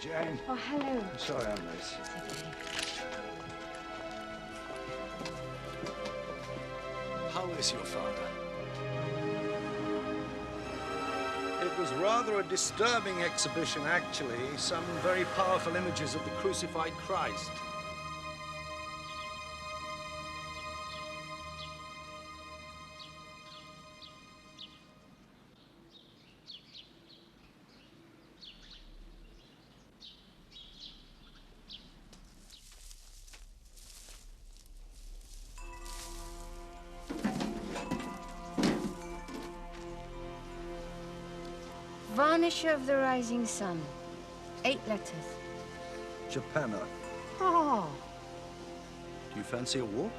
Jane. Oh, hello. I'm sorry I'm late. It's okay. How is your father? It was rather a disturbing exhibition, actually. Some very powerful images of the crucified Christ. Varnisher of the Rising Sun. 8 letters. Japana. Oh. Do you fancy a walk?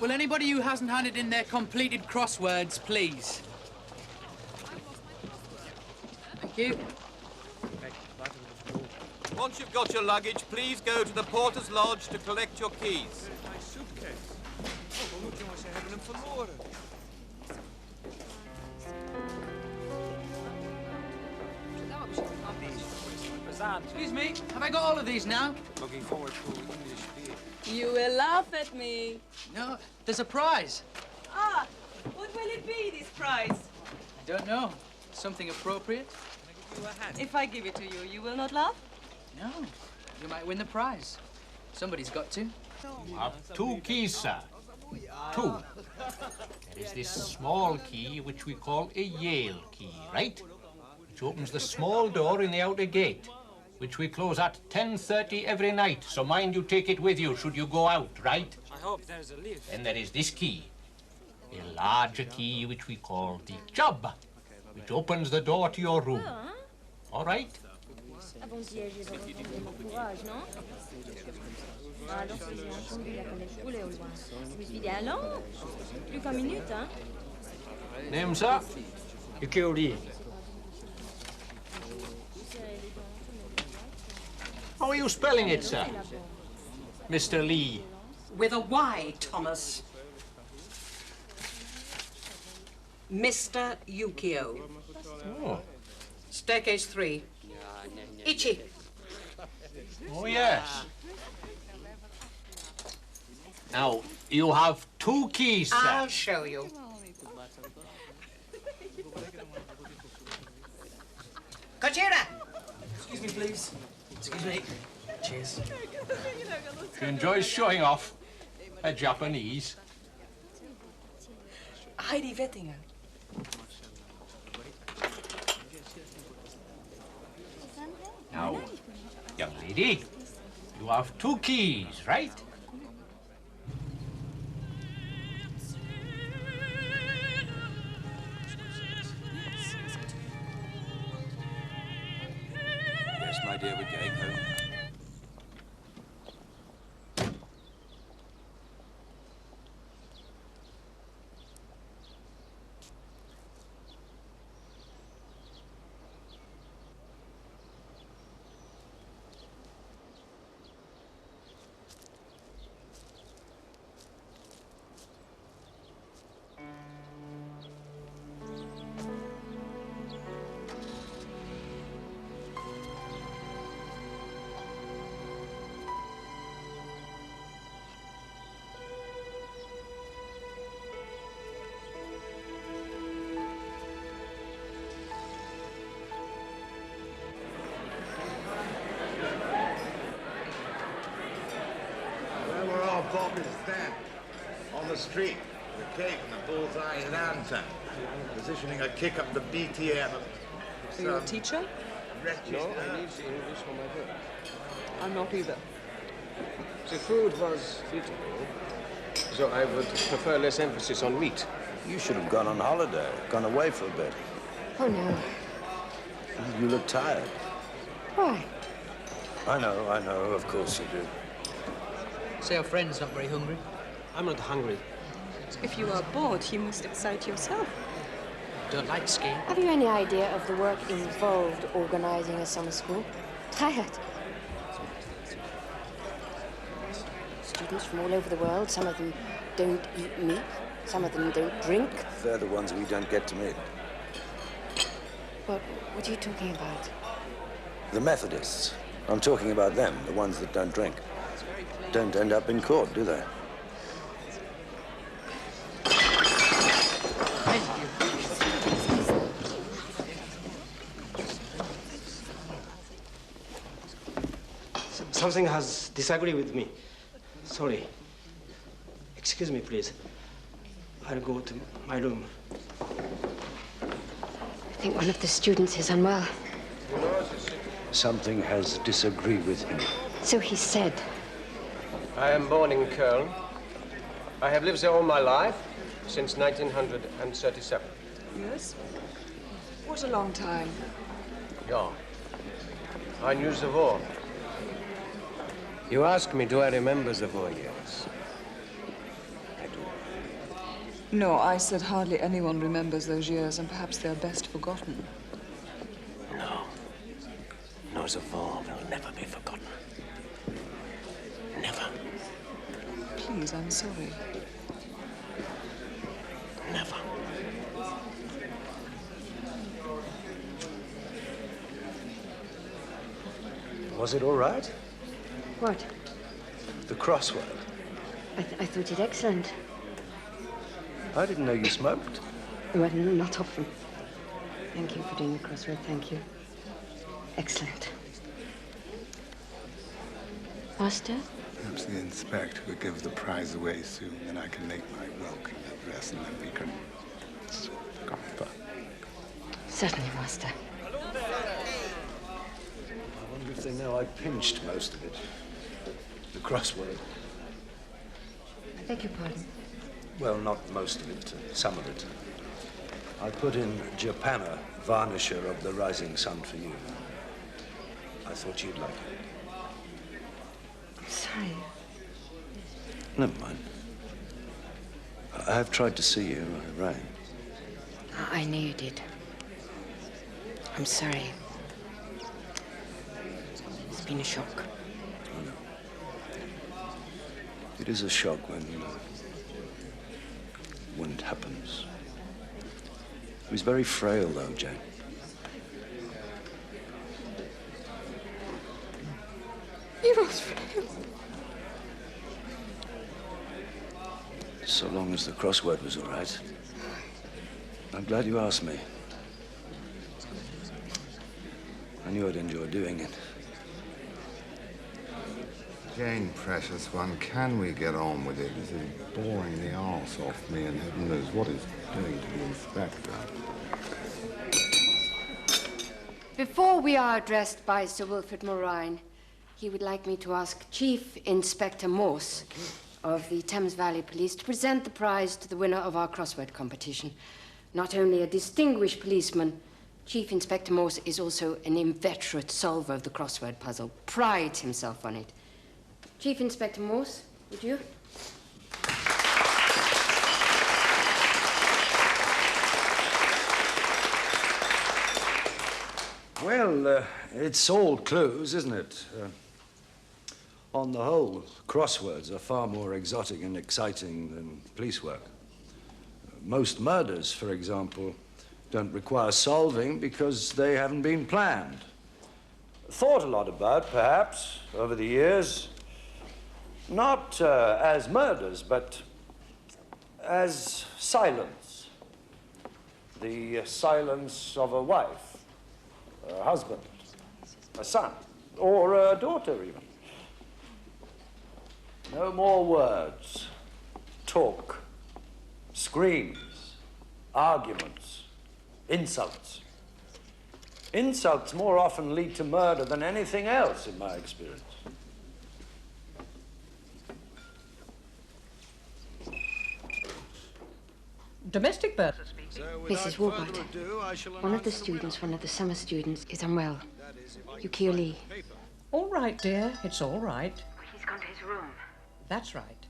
Will anybody who hasn't handed in their completed crosswords, please? Thank you. Once you've got your luggage, please go to the porter's lodge to collect your keys. Mijn suitcase. Oh, goed jongens, ze hebben hem verloren. Excuse me, have I got all of these now? Looking forward to English beer. You will laugh at me. No, there's a prize. Ah, what will it be, this prize? I don't know. Something appropriate? If I give it to you, you will not laugh? No, you might win the prize. Somebody's got to. Have 2 keys, sir. 2. There is this small key, which we call a Yale key, right? Which opens the small door in the outer gate, which we close at 10:30 every night. So mind you take it with you should you go out, right? I hope there's a lift. Then there is this key, a larger key, which we call the job, which opens the door to your room. All right? Name, sir? How are you spelling it, sir? Mr. Lee. With a Y, Thomas. Mr. Yukio. Oh. Staircase 3. Ichi. Oh, yes. Now, You have 2 keys, sir. I'll show you. Kojira! Excuse me, please. Excuse me. Cheers. She enjoys showing off her Japanese. Heidi Wettinger. Now, young lady, you have 2 keys, right? Yes, my dear, we're going home. Popular stand on the street, the cake and the bullseye in lantern, positioning a kick up the BTM. Are you a teacher? Wretched, No, I need English for my work. I'm not either. The food was eatable, so I would prefer less emphasis on meat. You should have gone on holiday, gone away for a bit. Oh, no. You look tired. Why? I know, of course you do. Say our friend's not very hungry. I'm not hungry. If you are bored, you must excite yourself. Don't like skiing. Have you any idea of the work involved organizing a summer school? Tired. Students from all over the world. Some of them don't eat meat. Some of them don't drink. They're the ones we don't get to meet. What are you talking about? The Methodists. I'm talking about them, the ones that don't drink. Don't end up in court, do they? Something has disagreed with me. Sorry. Excuse me, please. I'll go to my room. I think one of the students is unwell. Something has disagreed with him. So he said. I am born in Köln. I have lived there all my life, since 1937. Yes? What a long time. Yeah. I knew the war. You ask me, do I remember the war years? I do. No, I said hardly anyone remembers those years, and perhaps they're best forgotten. No. No, the war will never be forgotten. Never. Please, I'm sorry. Never. Was it all right? What? The crossword. I thought it excellent. I didn't know you smoked. Well, not often. Thank you for doing the crossword. Thank you. Excellent. Master? Perhaps the inspector could give the prize away soon, then I can make my welcome address, and then we can scamper. Certainly, Master. I wonder if they know I pinched most of it. The crossword. I beg your pardon. Well, not most of it, some of it. I put in Japana, varnisher of the rising sun for you. I thought you'd like it. Sorry. Never mind. I have tried to see you. I rang. I knew you did. I'm sorry. It's been a shock. I know. It is a shock when it happens. He was very frail, though, Jane. He was frail. so long as the crossword was all right. I'm glad you asked me. I knew I'd enjoy doing it. Jane, precious one, can we get on with it? This is boring the arse off me, and heaven knows what it's doing to the inspector. Before we are addressed by Sir Wilfrid Morine, he would like me to ask Chief Inspector Morse of the Thames Valley Police to present the prize to the winner of our crossword competition. Not only a distinguished policeman, Chief Inspector Morse is also an inveterate solver of the crossword puzzle, prides himself on it. Chief Inspector Morse, would you? Well, it's all clues, isn't it? On the whole, crosswords are far more exotic and exciting than police work. Most murders, for example, don't require solving because they haven't been planned. Thought a lot about, perhaps, over the years. Not as murders, but as silence. The silence of a wife, a husband, a son, or a daughter, even. No more words. Talk. Screams. Arguments. Insults. Insults more often lead to murder than anything else, in my experience. Domestic birth. Mrs. Warbutt, one of the summer students, is unwell. Yukio Lee. All right, dear. It's all right. He's gone to his room. That's right.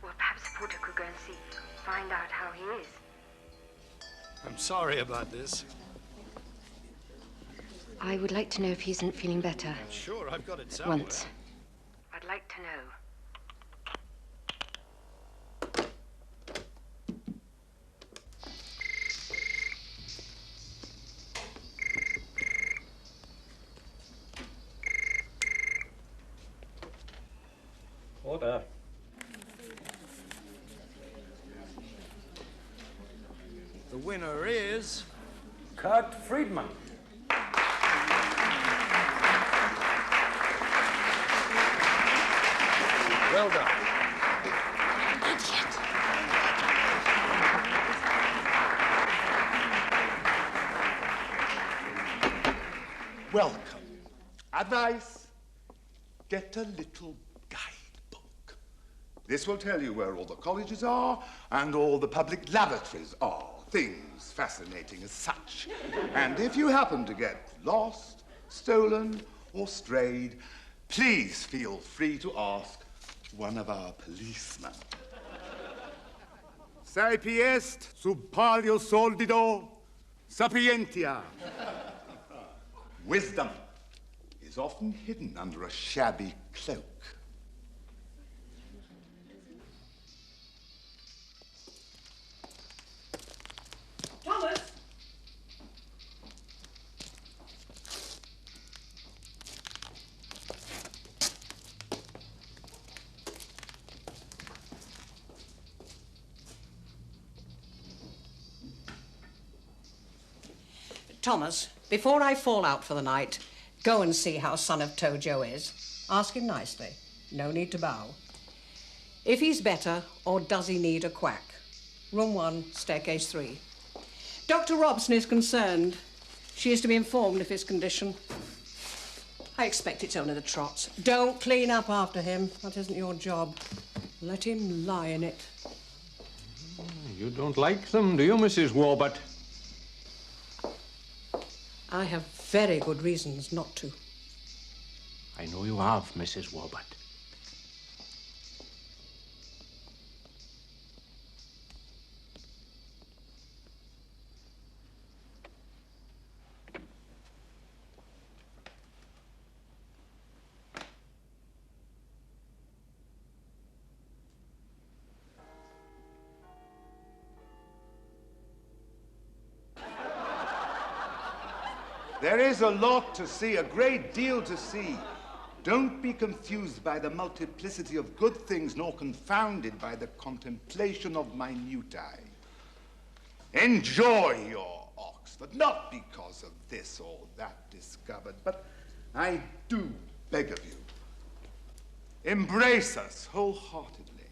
Well, perhaps the porter could go and see, find out how he is. I'm sorry about this. I would like to know if he isn't feeling better. Sure, I've got it somewhere. Once. I'd like to know. Order. The winner is... Kurt Friedman. Well done. Welcome. Advice, get a little guidebook. This will tell you where all the colleges are and all the public lavatories are. Things fascinating as such. And if you happen to get lost, stolen, or strayed, please feel free to ask one of our policemen. Saepi est sub palio soldido sapientia. Wisdom is often hidden under a shabby cloak. Thomas! Thomas, before I fall out for the night, go and see how Son of Tojo is. Ask him nicely. No need to bow. If he's better, or does he need a quack? Room 1, staircase 3. Dr. Robson is concerned. She is to be informed of his condition. I expect it's only the trots. Don't clean up after him. That isn't your job. Let him lie in it. You don't like them, do you, Mrs. Warbutt? I have very good reasons not to. I know you have, Mrs. Warbutt. There is a lot to see, a great deal to see. Don't be confused by the multiplicity of good things, nor confounded by the contemplation of minutiae. Enjoy your Oxford, not because of this or that discovered, but I do beg of you, embrace us wholeheartedly,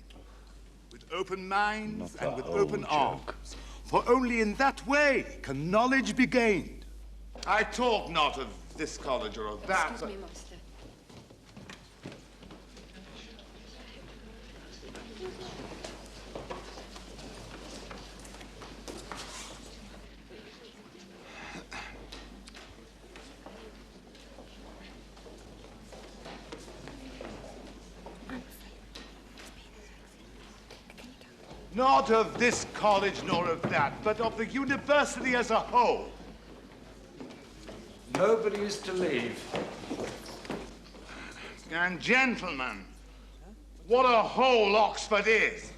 with open minds and with open arms, for only in that way can knowledge be gained. I talk not of this college or of that. Excuse me, Master. Not of this college nor of that, but of the university as a whole. Nobody is to leave. And gentlemen, what a whole Oxford is.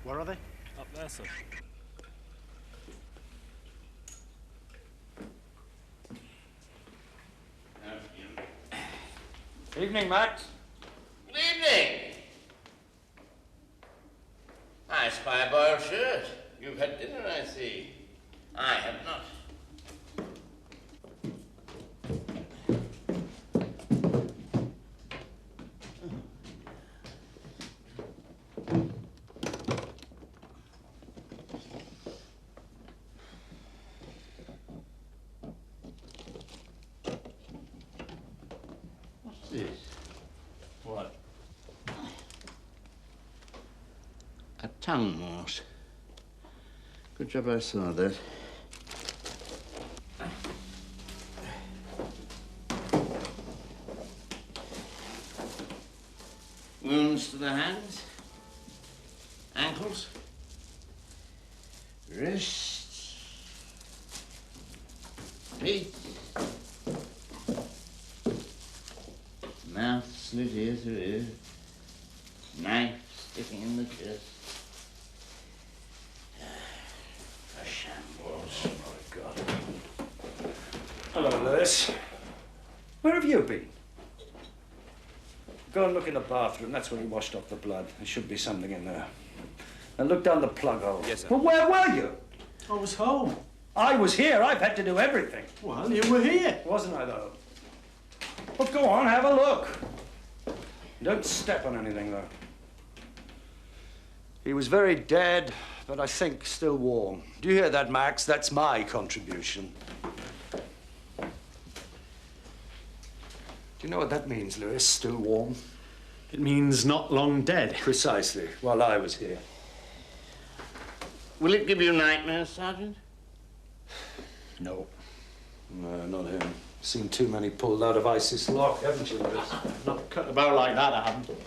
Where are they? Up there, sir. Evening, Max. Good evening. I spy a boiled shirt. You've had dinner, I see. I have not. What's this? What? A tongue morse. Good job I saw that. Wounds to the hands, ankles, wrists, feet, mouth slit ear through ear, knife sticking in the chest. A shambles. Oh, my God. Hello, Lewis. Where have you been? Go and look in the bathroom. That's where he washed off the blood. There should be something in there. And look down the plug hole. Yes, sir. Well, where were you? I was home. I was here. I've had to do everything. Well, you were here. Wasn't I, though? Well, go on, have a look. Don't step on anything, though. He was very dead, but I think still warm. Do you hear that, Max? That's my contribution. Do you know what that means, Lewis? Still warm? It means not long dead. Precisely, while I was here. Will it give you nightmares, Sergeant? No. No, not him. Seen too many pulled out of ISIS lock, haven't you, Lewis? Not cut about like that, I haven't.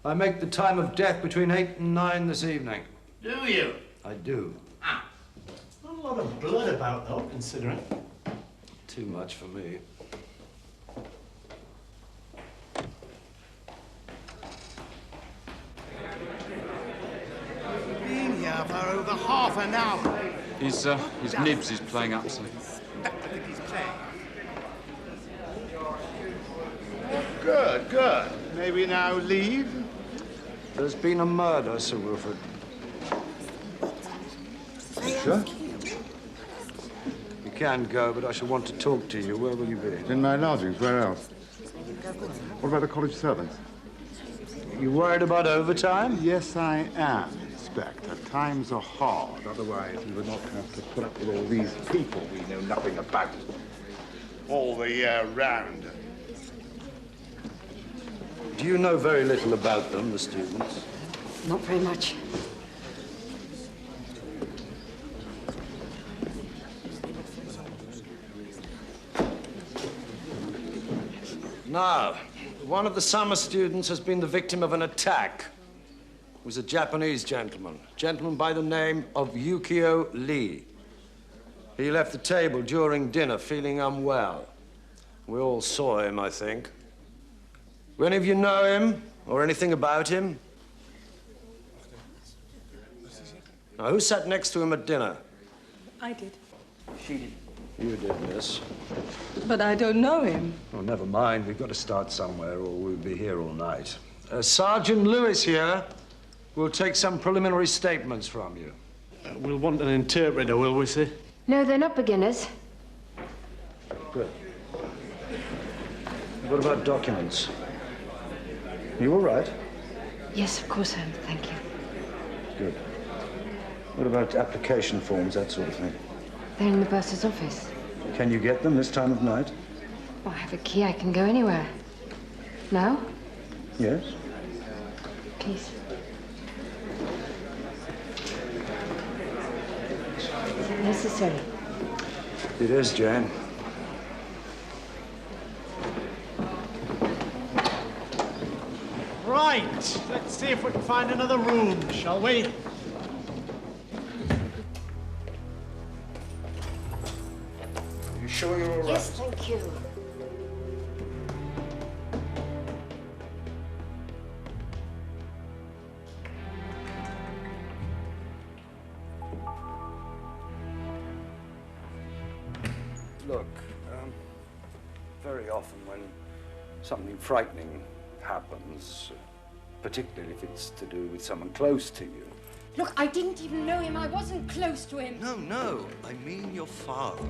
I make the time of death between 8 and 9 this evening. Do you? I do. Ah. Not a lot of blood about, though, considering. Too much for me. Been here for over half an hour. His nibs is playing up, sir. I think he's playing. Good, good. Maybe now leave? There's been a murder, Sir Wilfrid. Sure. You can go, but I shall want to talk to you. Where will you be? In my lodgings. Where else? What about the college servants? You worried about overtime? Yes, I am, Inspector. Times are hard, otherwise we would not have to put up with all these people we know nothing about all the year round. Do you know very little about them, the students? Not very much. Now, one of the summer students has been the victim of an attack. It was a Japanese gentleman by the name of Yukio Lee. He left the table during dinner feeling unwell. We all saw him, I think. Do any of you know him or anything about him? Now, who sat next to him at dinner? I did. She did. You did, miss. But I don't know him. Oh, never mind. We've got to start somewhere or we'll be here all night. Sergeant Lewis here will take some preliminary statements from you. We'll want an interpreter, will we, sir? No, they're not beginners. Good. What about documents? You all right? Yes, of course I am. Thank you. Good. What about application forms, that sort of thing? They're in the bursar's office. Can you get them this time of night? Oh, I have a key. I can go anywhere. Now? Yes. Please. Is it necessary? It is, Jane. Right. Let's see if we can find another room, shall we? You sure you're all right? Yes, thank you. Look, very often when something frightening happens, particularly if it's to do with someone close to you. Look, I didn't even know him. I wasn't close to him. No, I mean your father.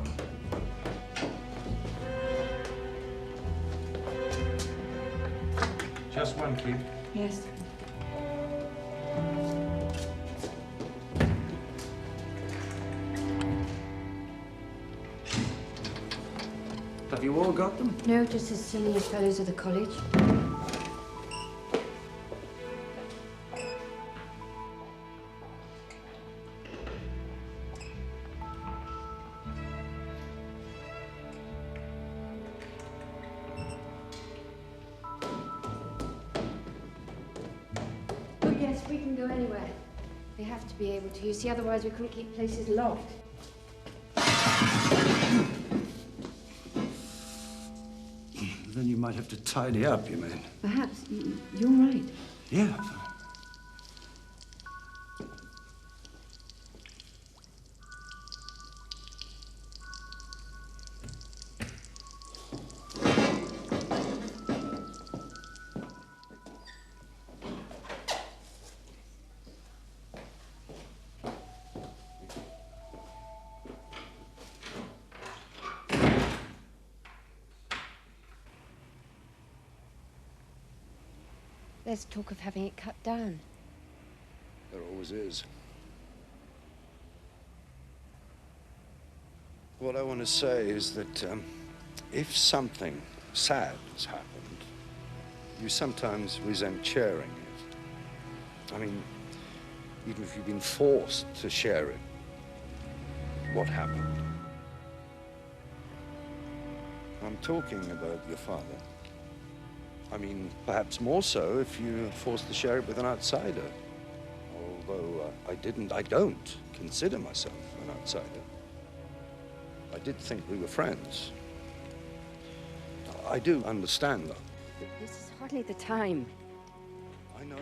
Just one, please. Yes. Have you all got them? No, just as senior fellows of the college. Oh, yes, we can go anywhere. We have to be able to. You see, otherwise we couldn't keep places locked. Then you might have to tidy up, you mean? Perhaps. You're right. Yeah. There's talk of having it cut down. There always is. What I want to say is that if something sad has happened, you sometimes resent sharing it. I mean, even if you've been forced to share it, what happened? I'm talking about your father. I mean, perhaps more so if you're forced to share it with an outsider. Although I don't consider myself an outsider. I did think we were friends. I do understand, though. This is hardly the time. I know.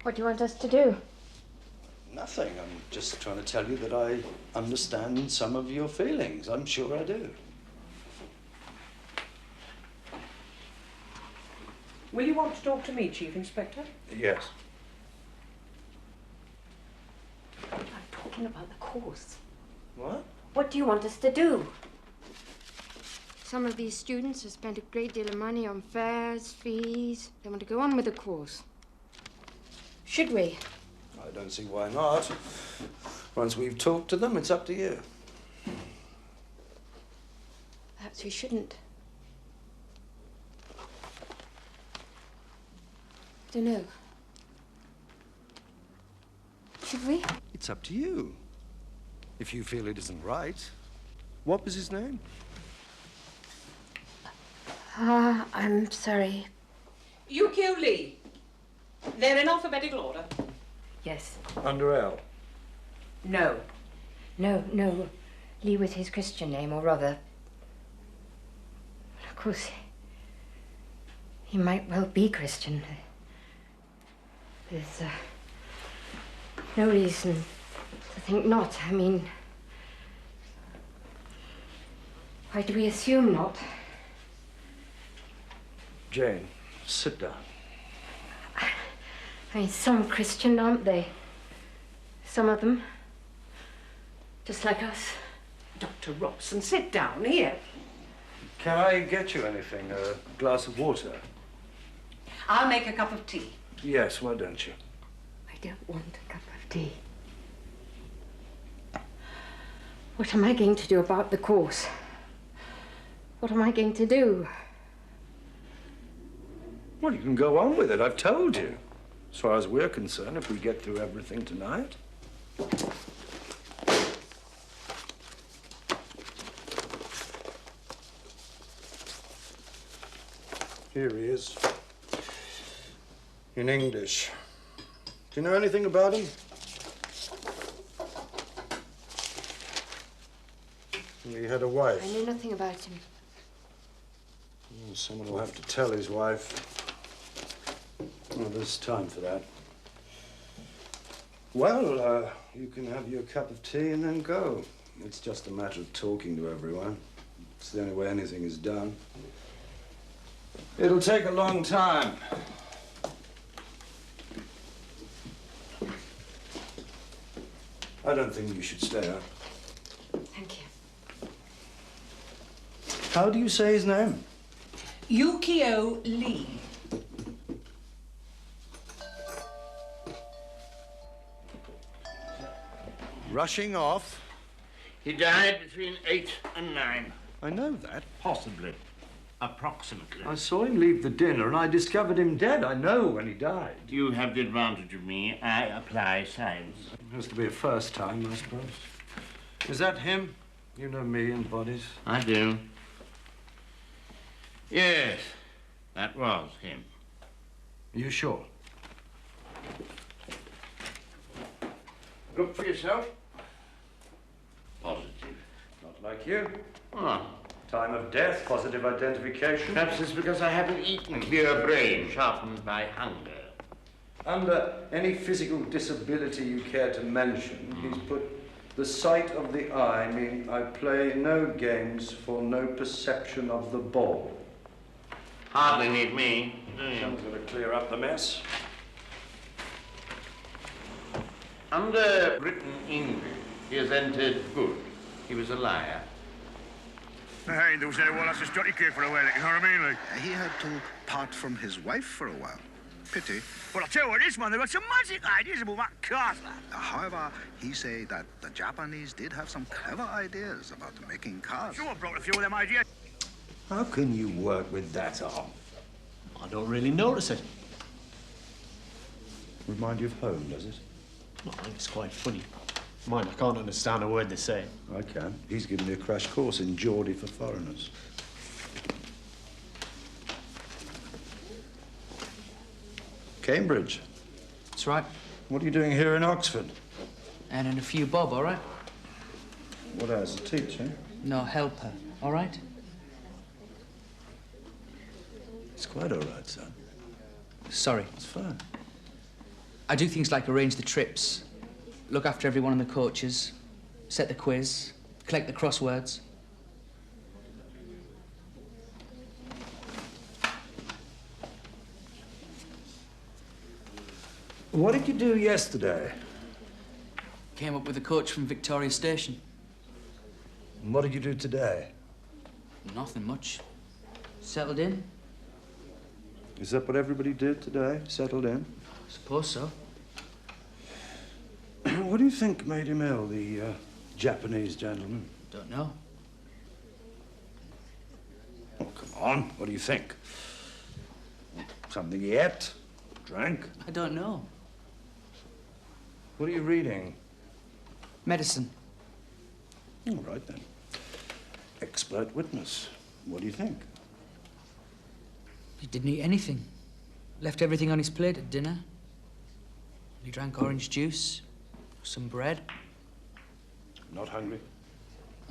What do you want us to do? Nothing. I'm just trying to tell you that I understand some of your feelings. I'm sure I do. Will you want to talk to me, Chief Inspector? Yes. I'm talking thinking about the course. What? What do you want us to do? Some of these students have spent a great deal of money on fares, fees. They want to go on with the course. Should we? I don't see why not. Once we've talked to them, it's up to you. Perhaps we shouldn't. Don't know. Should we? It's up to you. If you feel it isn't right. What was his name? I'm sorry. Yukio Lee. They're in alphabetical order. Yes. Under L. No. No. Lee was his Christian name, or rather... Of course, he might well be Christian. There's no reason to think not. I mean, why do we assume not? Jane, sit down. I mean, some Christian, aren't they? Some of them. Just like us. Dr. Robson, sit down here. Can I get you anything? A glass of water? I'll make a cup of tea. Yes, why don't you? I don't want a cup of tea. What am I going to do about the course? What am I going to do? Well, you can go on with it, I've told you. As far as we're concerned, if we get through everything tonight. Here he is. In English. Do you know anything about him? He had a wife. I know nothing about him. Someone will have to tell his wife. Well, there's time for that. Well, you can have your cup of tea and then go. It's just a matter of talking to everyone. It's the only way anything is done. It'll take a long time. I don't think you should stay up. Thank you. How do you say his name? Yukio Lee. Rushing off? He died between 8 and 9. I know that. Possibly. Approximately. I saw him leave the dinner and I discovered him dead. I know when he died. You have the advantage of me. I apply science. It has to be a first time, I suppose. Is that him? You know me and bodies. I do. Yes, that was him. Are you sure? Look for yourself. Positive. Not like you. Oh. Time of death, positive identification. Perhaps it's because I haven't eaten. Clear brain, sharpened by hunger. Under any physical disability you care to mention, he's put the sight of the eye, meaning I play no games for no perception of the ball. Hardly need me. Someone's got to clear up the mess. Under written English, he has entered good. He was a liar. Hey, there was anyone else just got care for a while, you know what I mean? Like? He had to part from his wife for a while. Pity. Well, I'll tell you what it is, man, they've got some magic ideas about that castle. However, he say that the Japanese did have some clever ideas about making cars. Sure, I brought a few of them ideas. How can you work with that arm? I don't really notice it. Remind you of home, does it? No, I think it's quite funny. Mind, I can't understand a word they say. I can. He's given me a crash course in Geordie for foreigners. Cambridge. That's right. What are you doing here in Oxford? And in a few bob, all right? What, as a teacher? No, helper, all right? It's quite all right, son. Sorry. It's fine. I do things like arrange the trips, look after everyone in the coaches, set the quiz, collect the crosswords. What did you do yesterday? Came up with a coach from Victoria Station. And what did you do today? Nothing much. Settled in. Is that what everybody did today? Settled in? Suppose so. What do you think made him ill, the Japanese gentleman? Don't know. Oh, come on. What do you think? Something he ate? Drank? I don't know. What are you reading? Medicine. All right, then. Expert witness. What do you think? He didn't eat anything. Left everything on his plate at dinner. He drank orange juice, some bread. Not hungry?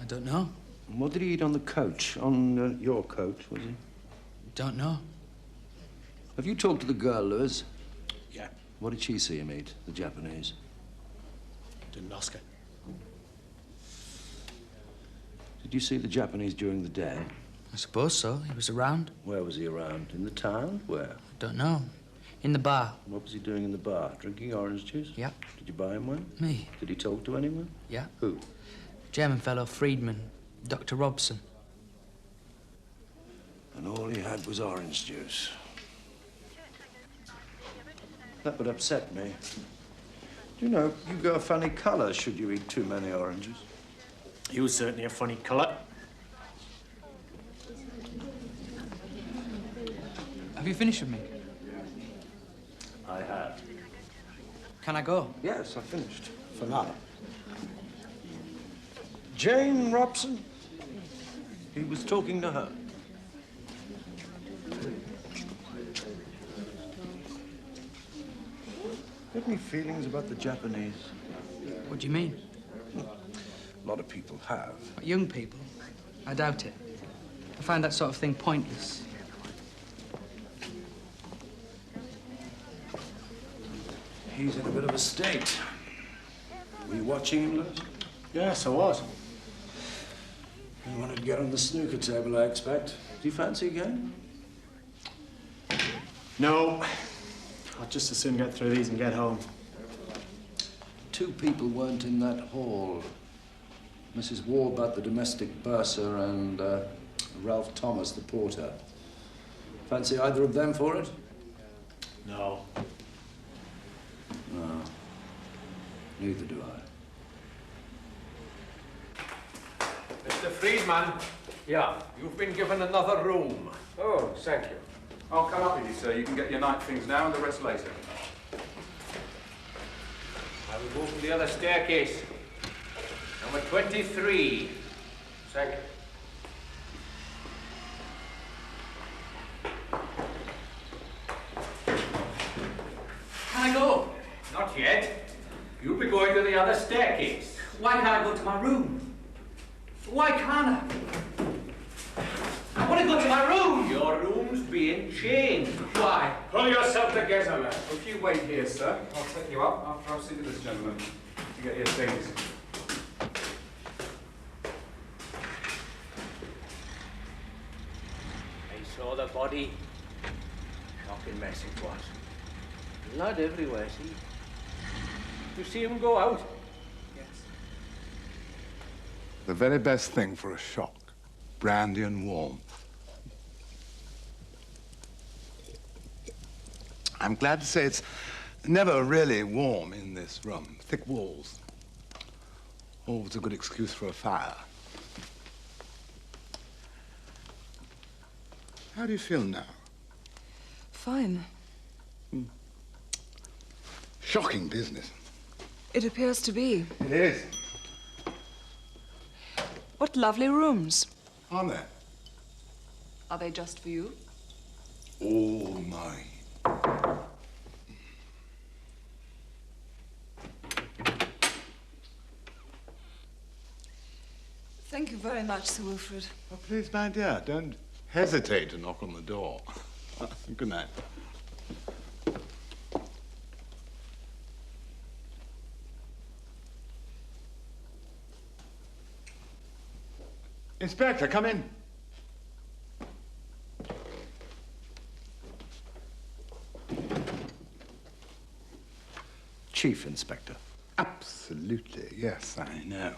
I don't know. And what did he eat on the coach? On your coach, was he? Don't know. Have you talked to the girl, Lewis? Yeah. What did she see him eat, the Japanese? Didn't ask her. Did you see the Japanese during the day? I suppose so. He was around. Where was he around? In the town? Where? I don't know. In the bar. What was he doing in the bar? Drinking orange juice? Yeah. Did you buy him one? Me. Did he talk to anyone? Yeah. Who? German fellow, Friedman. Dr. Robson. And all he had was orange juice. That would upset me. Do you know, you go a funny colour should you eat too many oranges. He was certainly a funny colour. Have you finished with me? I have. Can I go? Yes, I finished. For now. Jane Robson. He was talking to her. Got any feelings about the Japanese? What do you mean? A lot of people have. Young people? I doubt it. I find that sort of thing pointless. He's in a bit of a state. Were you watching him, Lewis? Yes, I was. You wanted to get on the snooker table, I expect. Do you fancy a game? No. I'd just as soon get through these and get home. 2 people weren't in that hall. Mrs. Warbutt, the domestic bursar, and Ralph Thomas, the porter. Fancy either of them for it? No. No. Neither do I. Mr. Friedman. Yeah. You've been given another room. Oh, thank you. I'll come up with you, sir. You can get your night things now and the rest later. I will go to the other staircase. Number 23. Thank you. Can I go? Not yet. You'll be going to the other staircase. Why can't I go to my room? Why can't I? I want to go to my room! Your room's being changed. Why? Pull yourself together, man. If you wait here, sir, I'll take you up after I've seen to this gentleman to get your things. I saw the body. Shocking mess it was. Blood everywhere, see? You see him go out? Yes. The very best thing for a shock. Brandy and warmth. I'm glad to say it's never really warm in this room. Thick walls. Always a good excuse for a fire. How do you feel now? Fine. Shocking business. It appears to be. It is. What lovely rooms. Aren't there? Are they just for you? All mine. Thank you very much, Sir Wilfrid. Oh, please, my dear, don't hesitate to knock on the door. Good night. Inspector, come in. Chief Inspector. Absolutely, yes, I know.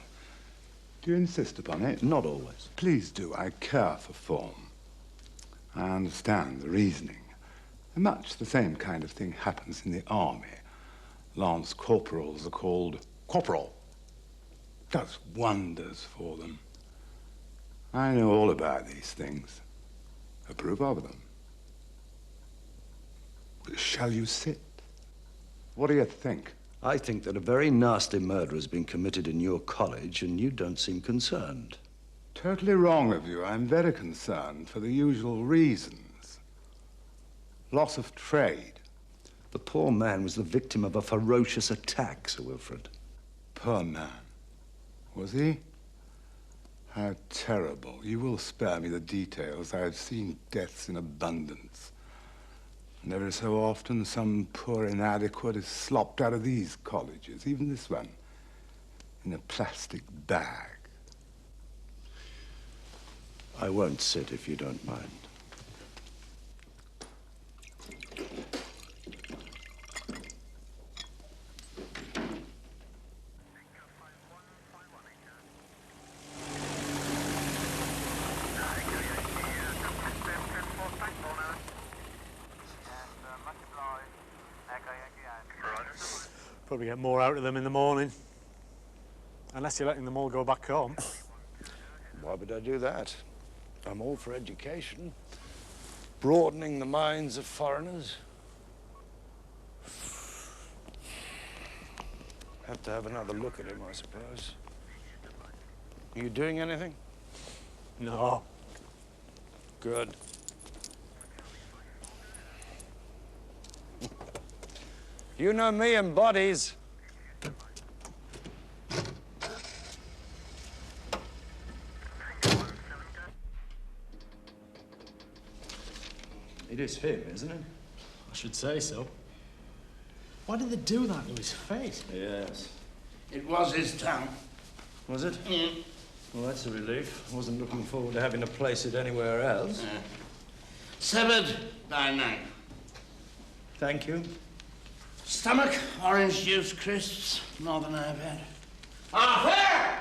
Do you insist upon it? Not always. Please do. I care for form. I understand the reasoning. Much the same kind of thing happens in the army. Lance corporals are called corporal. Does wonders for them. I know all about these things. Approve of them. Shall you sit? What do you think? I think that a very nasty murder has been committed in your college, and you don't seem concerned. Totally wrong of you. I'm very concerned for the usual reasons. Loss of trade. The poor man was the victim of a ferocious attack, Sir Wilfrid. Poor man. Was he? How terrible. You will spare me the details. I have seen deaths in abundance. And every so often, some poor inadequate is slopped out of these colleges, even this one, in a plastic bag. I won't sit if you don't mind. Probably get more out of them in the morning. Unless you're letting them all go back home. Why would I do that? I'm all for education, broadening the minds of foreigners. Have to have another look at him, I suppose. Are you doing anything? No. Good. You know me and bodies. It is him, isn't it? I should say so. Why did they do that to his face? Yes. It was his tongue. Was it? Mm. Well, that's a relief. I wasn't looking forward to having to place it anywhere else. Severed by knife. Thank you. Stomach, orange juice, crisps, more than I've had. Fair!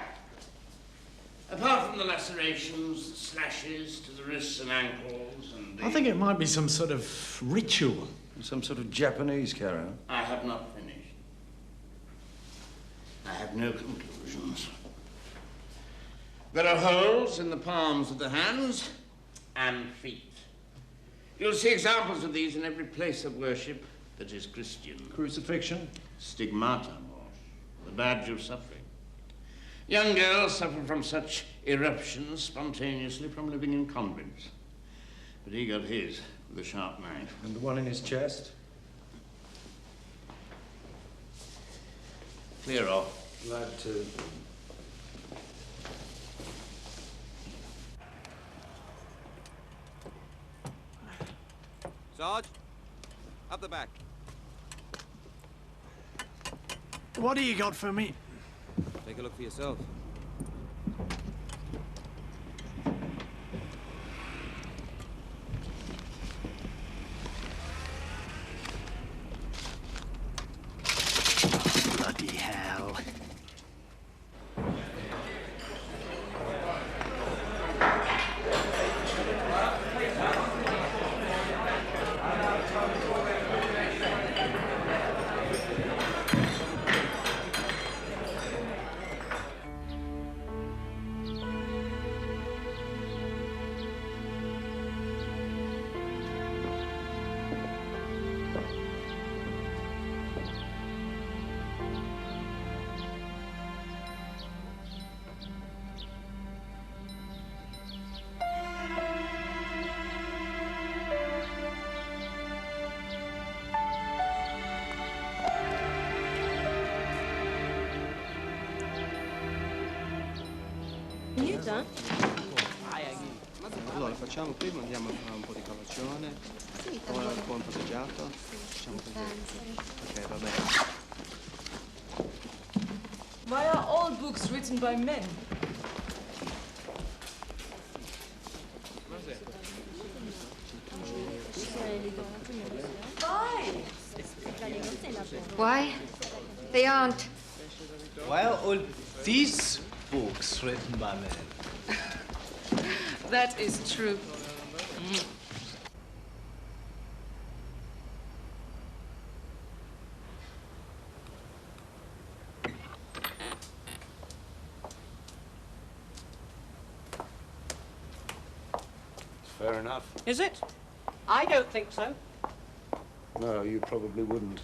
Apart from the lacerations, the slashes to the wrists and ankles, and the... I think it might be some sort of ritual. Some sort of Japanese character. I have not finished. I have no conclusions. There are holes in the palms of the hands and feet. You'll see examples of these in every place of worship that is Christian. Crucifixion? Stigmata, Morse, the badge of suffering. Young girls suffer from such eruptions spontaneously from living in convents. But he got his with a sharp knife. And the one in his chest? Clear off. Glad to. Sarge, up the back. What do you got for me? Take a look for yourself. Bloody hell. Allora facciamo prima, andiamo a fare un po' di colazione, poi un po' passeggiato, facciamo così. Ok, va bene. Why are all books written by men? Why? They aren't Why are all these books written by men? That is true. Fair enough. Is it? I don't think so. No, you probably wouldn't.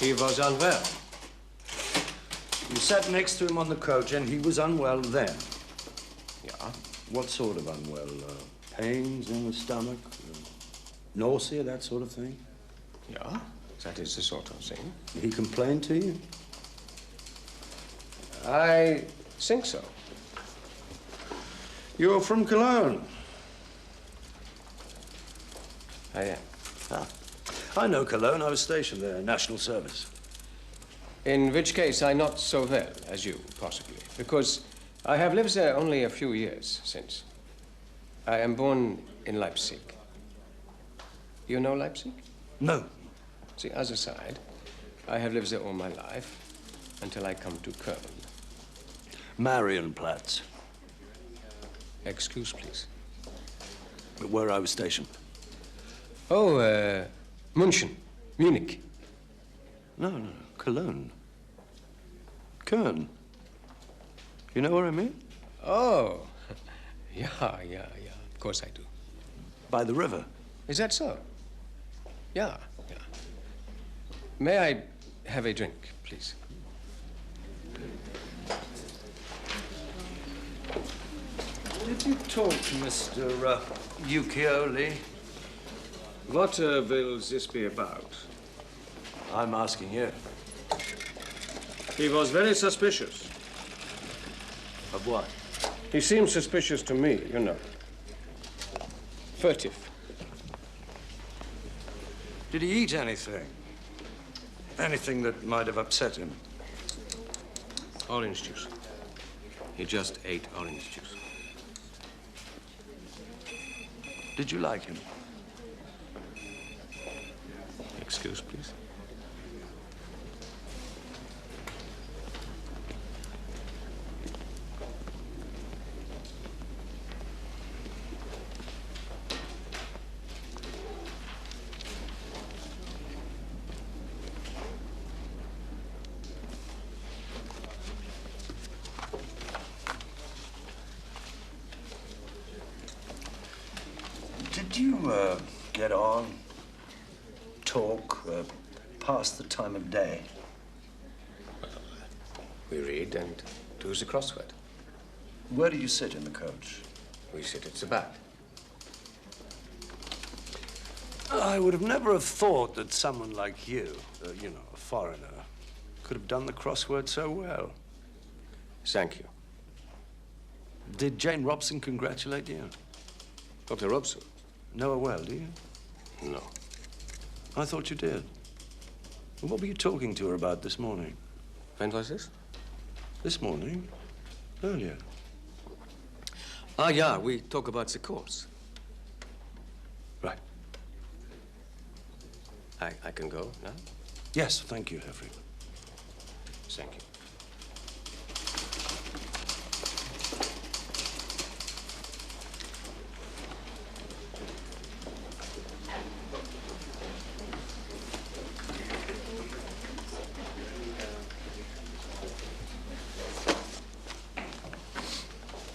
He was unwell. You sat next to him on the coach and he was unwell then? Yeah. What sort of unwell? Pains in the stomach? Nausea, that sort of thing? Yeah, that is the sort of thing. He complained to you? I think so. You're from Cologne? I am. Ah. I know Cologne. I was stationed there, national service. In which case, I'm not so well as you, possibly, because I have lived there only a few years since. I am born in Leipzig. You know Leipzig? No. The other side. I have lived there all my life until I come to Köln. Marienplatz. Excuse, please. Where I was stationed. Oh, München. Munich. No, Cologne. Köln. You know where I mean? Oh, yeah. Of course I do. By the river. Is that so? Yeah. May I have a drink, please? Did you talk to Mr. Ucchioli? What will this be about? I'm asking you. He was very suspicious. Of what? He seemed suspicious to me, you know. Furtive. Did he eat anything? Anything that might have upset him? Orange juice. He just ate orange juice. Did you like him? Excuse, please. Did you get on, talk, pass the time of day? We read and do the crossword. Where do you sit in the coach? We sit at the back. I would have never have thought that someone like you, you know, a foreigner, could have done the crossword so well. Thank you. Did Jane Robson congratulate you? Dr. Robson? Know her well, do you? No. I thought you did. Well, what were you talking to her about this morning? When was this? This morning. Earlier. Ah, yeah, we talk about the course. Right. I can go now? Yes, thank you, Jeffrey. Thank you.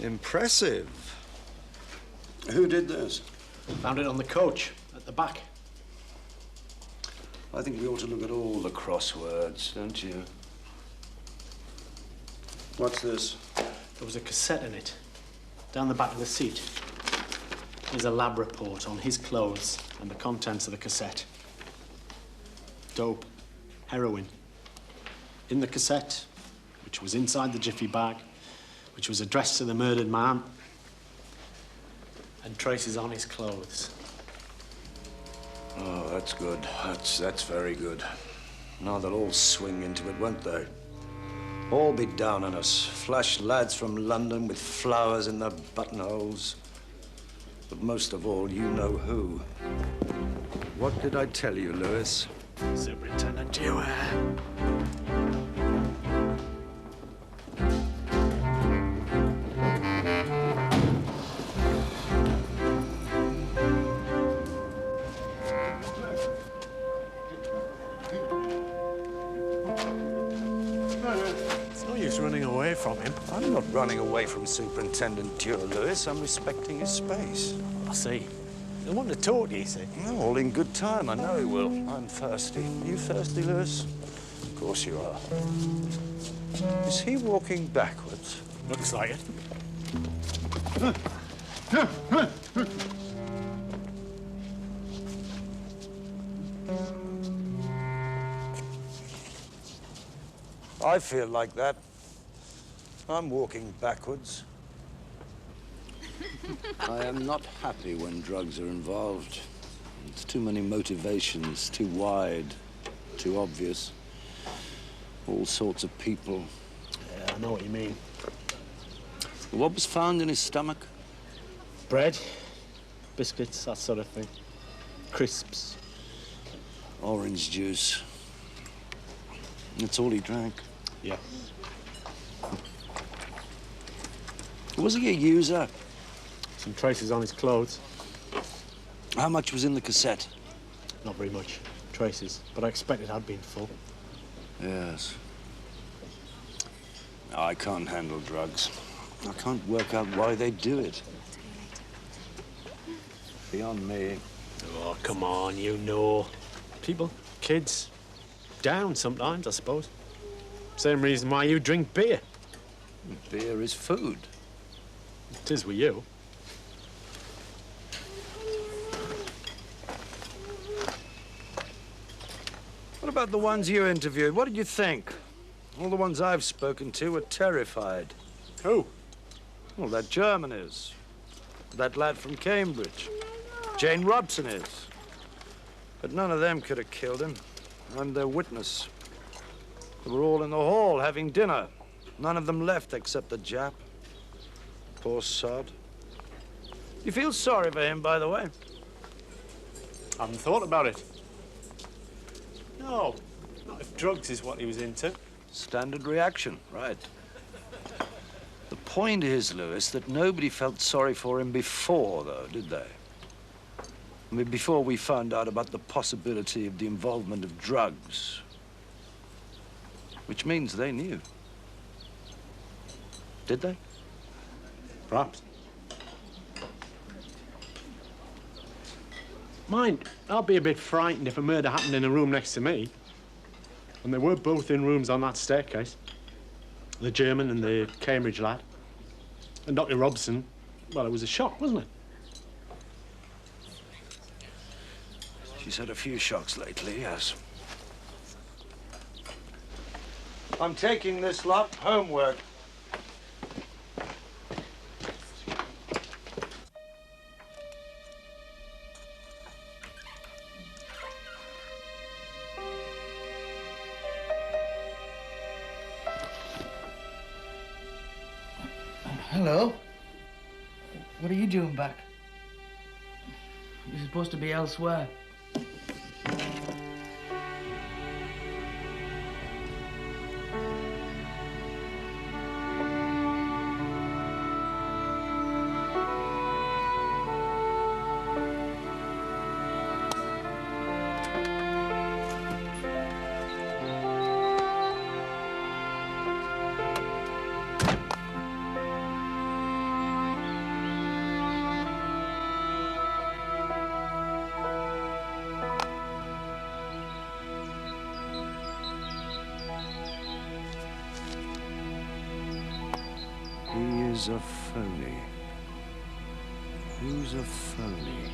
Impressive. Who did this? Found it on the coach, at the back. I think we ought to look at all the crosswords, don't you? What's this? There was a cassette in it, down the back of the seat. Here's a lab report on his clothes and the contents of the cassette. Dope, heroin. In the cassette, which was inside the jiffy bag, which was addressed to the murdered man, and traces on his clothes. Oh, that's good. That's very good. Now they'll all swing into it, won't they? All be down on us. Flash lads from London with flowers in their buttonholes. But most of all, you know who. What did I tell you, Lewis? Superintendent Dewar. From him. I'm not running away from Superintendent Dewar, Lewis. I'm respecting his space. I see. I want to talk to you, see. No, all in good time. I know he will. I'm thirsty. Are you thirsty, Lewis? Of course you are. Is he walking backwards? Looks like it. I feel like that. I'm walking backwards. I am not happy when drugs are involved. It's too many motivations, too wide, too obvious. All sorts of people. Yeah, I know what you mean. What was found in his stomach? Bread, biscuits, that sort of thing. Crisps. Orange juice. That's all he drank. Yeah. Was he a user? Some traces on his clothes. How much was in the cassette? Not very much. Traces. But I expect it had been full. Yes. No, I can't handle drugs. I can't work out why they do it. Beyond me. Oh, come on, you know. People, kids, down sometimes, I suppose. Same reason why you drink beer. Beer is food. It is with you. What about the ones you interviewed? What did you think? All the ones I've spoken to were terrified. Who? Well, that German is. That lad from Cambridge. Jane Robson is. But none of them could have killed him. I'm their witness. They were all in the hall having dinner. None of them left except the Jap. Poor sod. You feel sorry for him, by the way? I haven't thought about it. No, not if drugs is what he was into. Standard reaction, right. The point is, Lewis, that nobody felt sorry for him before, though, did they? I mean, before we found out about the possibility of the involvement of drugs. Which means they knew. Did they? Perhaps. Mind, I'll be a bit frightened if a murder happened in a room next to me. And they were both in rooms on that staircase. The German and the Cambridge lad. And Dr. Robson, well, it was a shock, wasn't it? She's had a few shocks lately, yes. I'm taking this lot homework. Hello. What are you doing back? You're supposed to be elsewhere. Who's a phony? Who's a phony?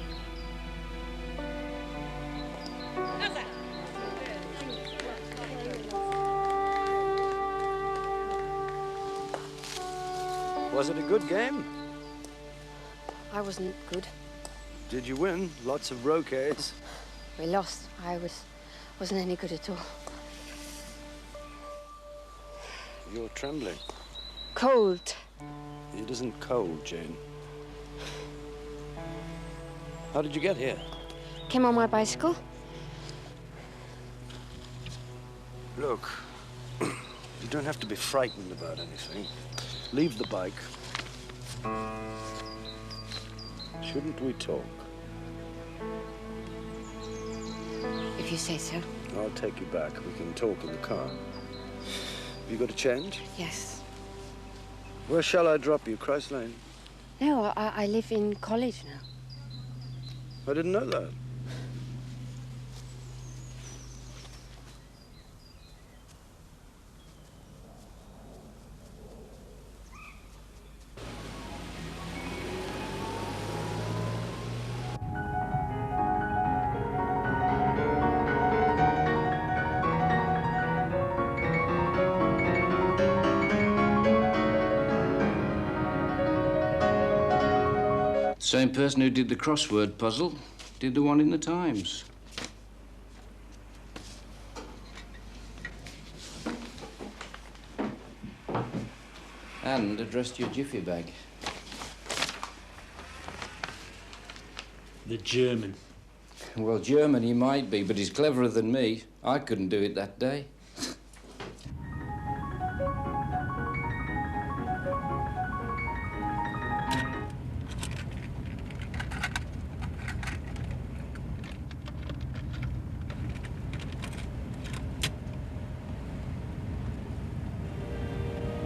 Was it a good game? I wasn't good. Did you win? Lots of roquets. We lost. I wasn't any good at all. You're trembling. Cold. It isn't cold, Jane. How did you get here? Came on my bicycle. Look, you don't have to be frightened about anything. Leave the bike. Shouldn't we talk? If you say so. I'll take you back. We can talk in the car. Have you got a change? Yes. Where shall I drop you? Christ Lane? No, I live in college now. I didn't know that. Same person who did the crossword puzzle did the one in the Times. And addressed your jiffy bag. The German. Well, German he might be, but he's cleverer than me. I couldn't do it that day.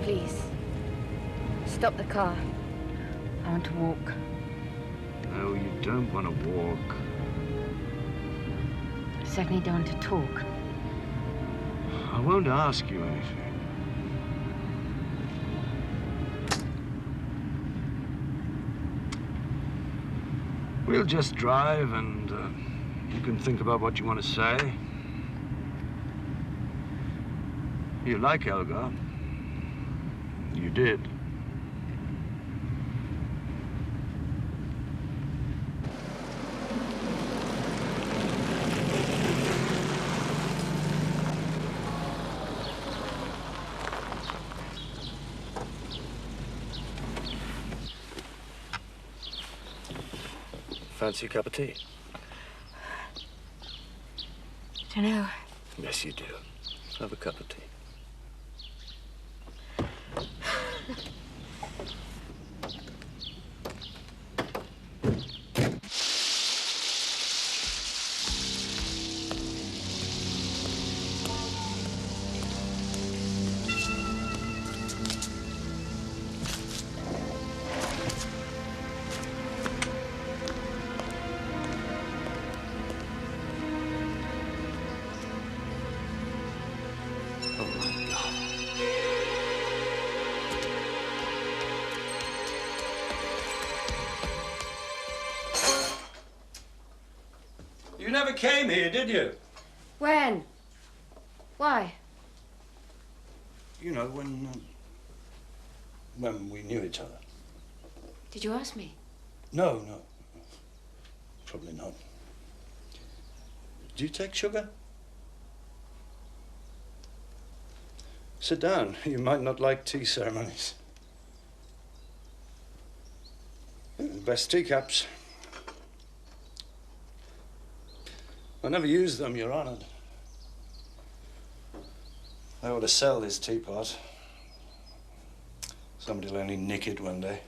Please. Stop the car. I want to walk. No, you don't want to walk. I certainly don't want to talk. I won't ask you anything. We'll just drive and you can think about what you want to say. You like Elgar. You did. Fancy a cup of tea? Don't know. Yes, you do. Have a cup of tea. You never came here, did you? When? Why? You know, when we knew each other. Did you ask me? No. Probably not. Do you take sugar? Sit down. You might not like tea ceremonies. Best teacups. I never use them, You're Honoured. I ought to sell this teapot. Somebody'll only nick it one day.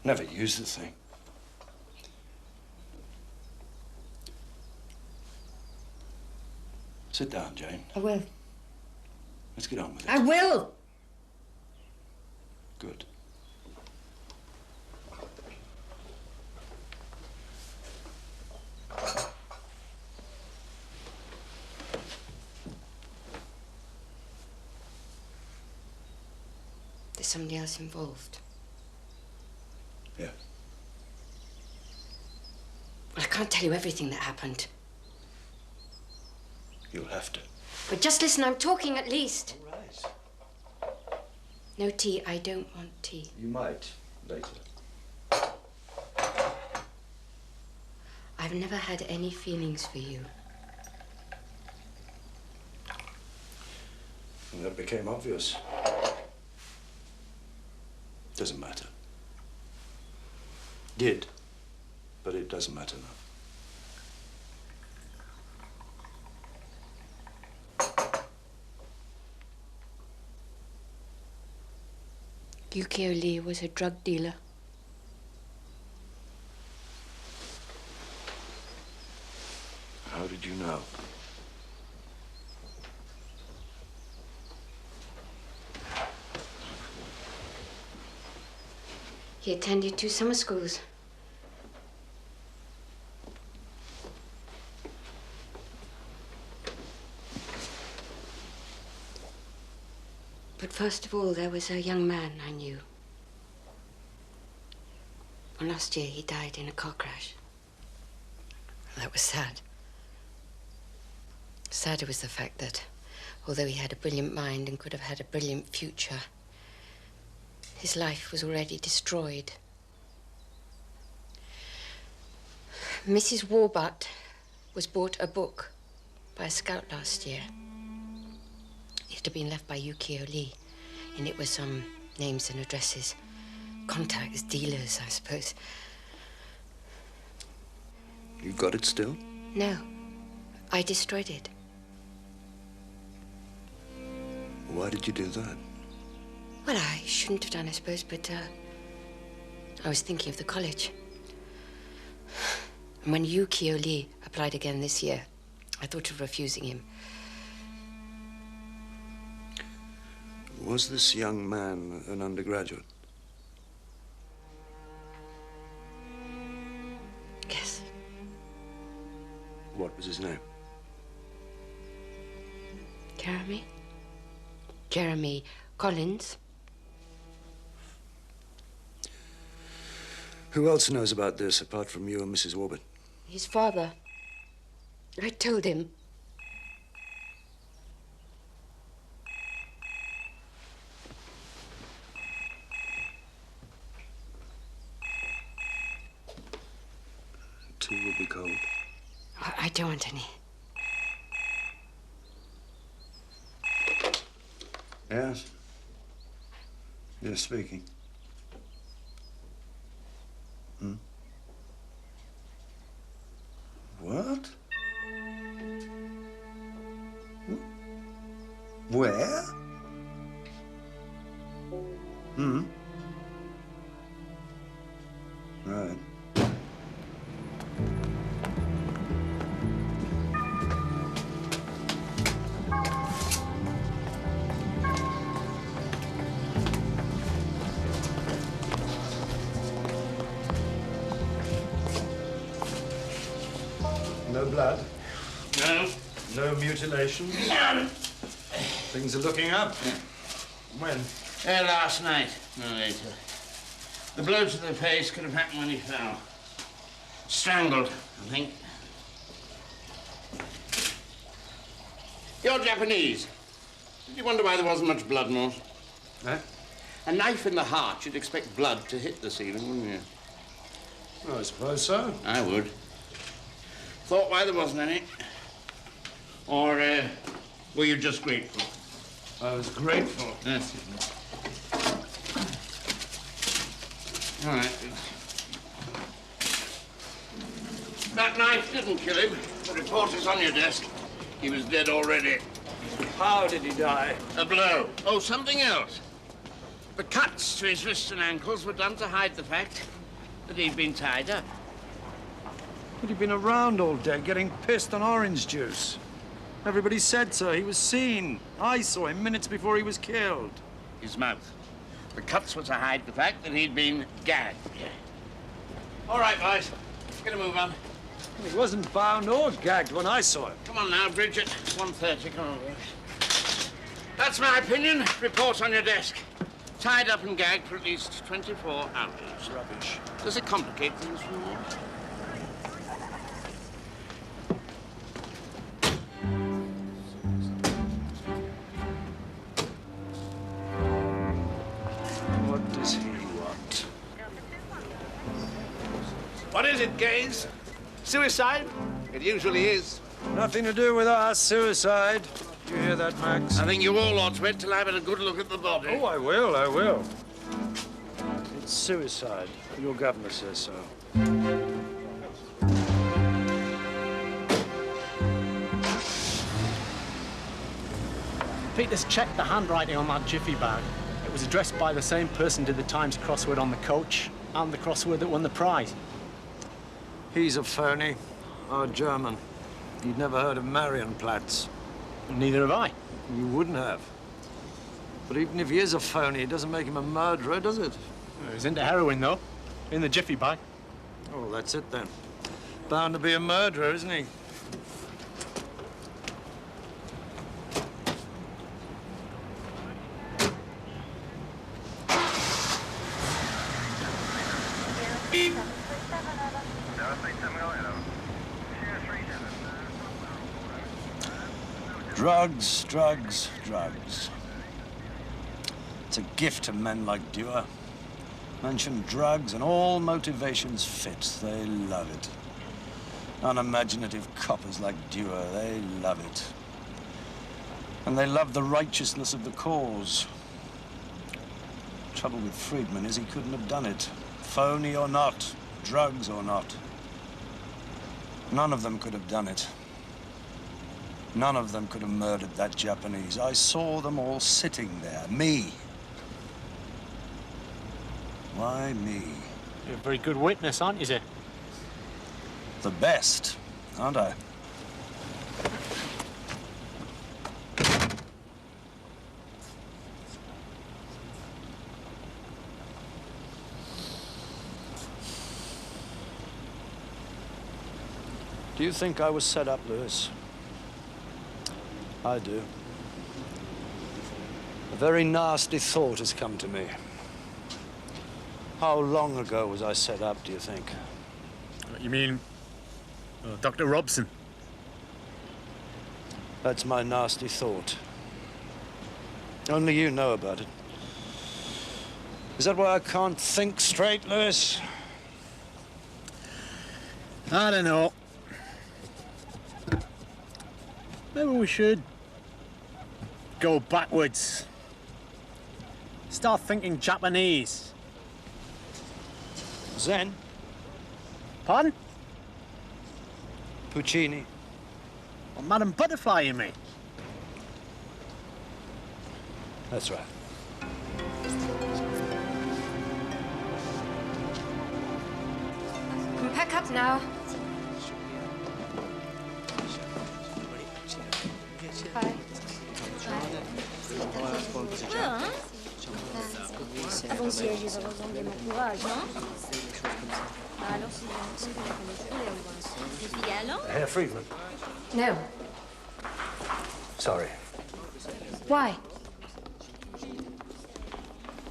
Never use the thing. Sit down, Jane. I will. Let's get on with it. I will! Good. there's somebody else involved. Yeah. Well, I can't tell you everything that happened. You'll have to. But just listen, I'm talking at least. All right. No tea, I don't want tea. You might later. I've never had any feelings for you. And that became obvious. Doesn't matter. Did, but it doesn't matter now. Yukio Lee was a drug dealer. How did you know? He attended 2 summer schools. But first of all, there was a young man I knew. Well, last year he died in a car crash. That was sad. Sadder was the fact that, although he had a brilliant mind and could have had a brilliant future, his life was already destroyed. Mrs. Warbutt was bought a book by a scout last year. It had been left by Yukio Lee, and it was some names and addresses, contacts, dealers, I suppose. You've got it still? No, I destroyed it. Why did you do that? Well, I shouldn't have done, I suppose, but I was thinking of the college. And when Yukio Lee applied again this year, I thought of refusing him. Was this young man an undergraduate? Yes. What was his name? Jeremy? Jeremy Collins. Who else knows about this apart from you and Mrs. Warbutt? His father. I told him. Tea will be cold. I don't want any. Yes? Yes, speaking. Hmm? What? Where? Hmm? Right. No blood? No. No mutilation? None. Things are looking up. When? Last night, no later. The blow to the face could have happened when he fell. Strangled, I think. You're Japanese. Did you wonder why there wasn't much blood, Morse? Eh? A knife in the heart, you'd expect blood to hit the ceiling, wouldn't you? I suppose so. I would. Thought why there wasn't any? Or, were you just grateful? I was grateful. That's it. All right. That knife didn't kill him. The report is on your desk. He was dead already. How did he die? A blow. Oh, something else. The cuts to his wrists and ankles were done to hide the fact that he'd been tied up. But he'd been around all day getting pissed on orange juice. Everybody said so. He was seen. I saw him minutes before he was killed. His mouth. The cuts were to hide the fact that he'd been gagged. All right, boys. Let's get a move on. He wasn't bound or gagged when I saw him. Come on now, Bridget. 1:30. Come on, boys. That's my opinion. Report on your desk. tied up and gagged for at least 24 hours. Rubbish. Does it complicate things more? What does he want? What is it, Gaze? Suicide? It usually is. Nothing to do with our suicide. Did you hear that, Max? I think you all ought to wait till I've had a good look at the body. Oh, I will. It's suicide. Your governor says so. Peter's checked the handwriting on that jiffy bag. It was addressed by the same person who did the Times crossword on the coach and the crossword that won the prize. He's a phony. Our German. You'd never heard of Marienplatz. Neither have I. You wouldn't have. But even if he is a phony, it doesn't make him a murderer, does it? He's into heroin, though. In the jiffy bag. Oh, that's it, then. Bound to be a murderer, isn't he? Drugs, drugs, drugs. It's a gift to men like Dewar. Mention drugs and all motivations fit. They love it. Unimaginative coppers like Dewar, they love it. And they love the righteousness of the cause. Trouble with Friedman is he couldn't have done it. Phony or not, drugs or not. None of them could have done it. None of them could have murdered that Japanese. I saw them all sitting there. Me. Why me? You're a very good witness, aren't you, sir? The best, aren't I? Do you think I was set up, Lewis? I do. A very nasty thought has come to me. How long ago was I set up, do you think? You mean Dr. Robson? That's my nasty thought. Only you know about it. Is that why I can't think straight, Lewis? I don't know. Maybe we should go backwards. Start thinking Japanese. Zen? Pardon? Puccini. Or Madame Butterfly, you mean? That's right. Can pack up now. Hi. Herr Friedman. No. Sorry. Why?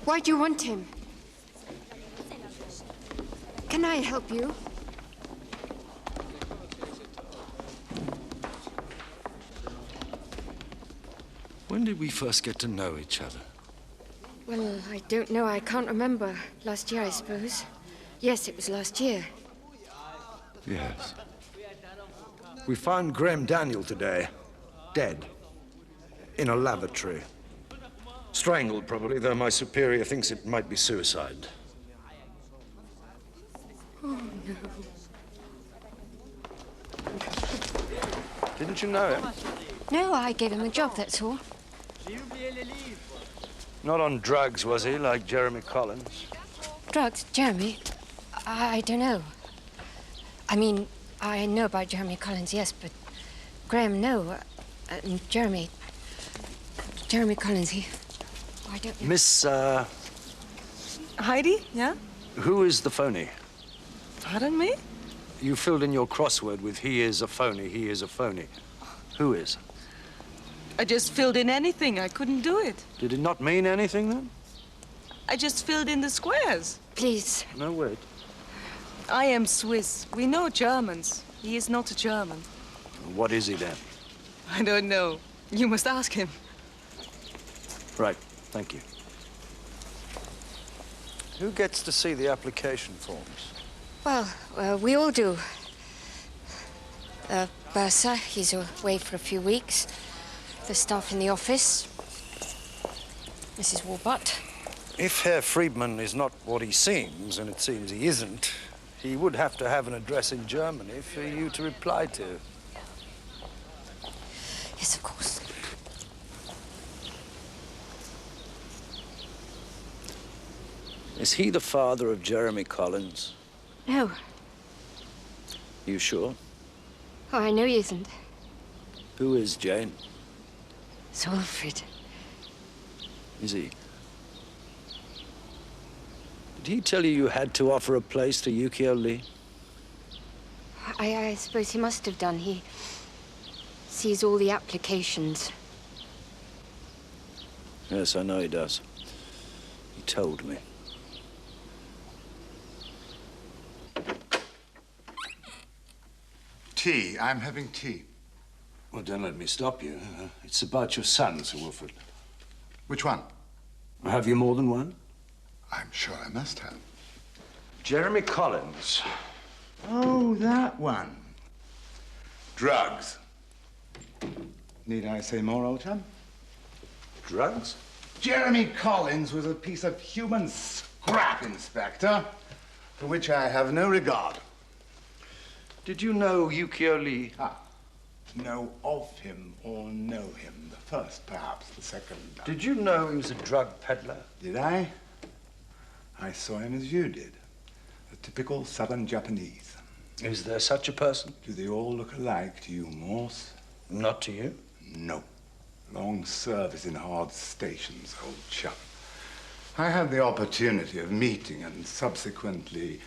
Why do you want him? Can I help you? When did we first get to know each other? Well, I don't know. I can't remember. Last year, I suppose. Yes, it was last year. Yes. We found Graham Daniel today, dead, in a lavatory. Strangled, probably, though my superior thinks it might be suicide. Oh, no. Didn't you know him? No, I gave him a job, that's all. Not on drugs, was he, like Jeremy Collins? Drugs? Jeremy? I don't know. I mean, I know about Jeremy Collins, yes, but Graham, no. Jeremy Collins, I don't know. Miss, Heidi, yeah? Who is the phony? Pardon me? You filled in your crossword with he is a phony, he is a phony. Who is? I just filled in anything. I couldn't do it. Did it not mean anything, then? I just filled in the squares. Please. No, wait. I am Swiss. We know Germans. He is not a German. What is he then? I don't know. You must ask him. Right, thank you. Who gets to see the application forms? Well, we all do. Bursar, he's away for a few weeks. The staff in the office. Mrs. Warbutt. If Herr Friedman is not what he seems, and it seems he isn't, he would have to have an address in Germany for you to reply to. Yes, of course. Is he the father of Jeremy Collins? No. You sure? Oh, I know he isn't. Who is Jane? Sir Wilfrid. Is he? Did he tell you had to offer a place to Yukio Lee? I suppose he must have done. He sees all the applications. Yes, I know he does. He told me. Tea. I'm having tea. Well, don't let me stop you. It's about your son, Sir Wilfrid. Which one? Have you more than one? I'm sure I must have. Jeremy Collins. Oh, that one. Drugs. Need I say more, old chum? Drugs? Jeremy Collins was a piece of human scrap, Inspector, for which I have no regard. Did you know Yukio Lee? Know of him or know him. The first, perhaps, the second. Did you know he was a drug peddler? Did I? I saw him as you did. A typical southern Japanese. Is there such a person? Do they all look alike to you, Morse? Not to you? No. Long service in hard stations, old chap. I had the opportunity of meeting and subsequently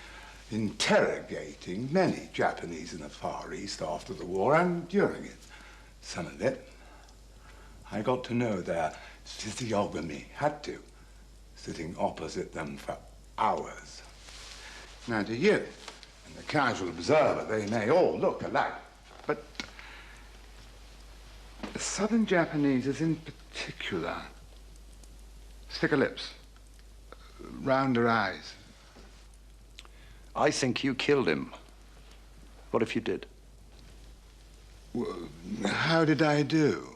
interrogating many Japanese in the Far East after the war and during it. Some of it. I got to know their physiognomy, had to, sitting opposite them for hours. Now to you, and the casual observer, they may all look alike, but the Southern Japanese in particular, thicker lips, rounder eyes. I think you killed him. What if you did? Well, how did I do?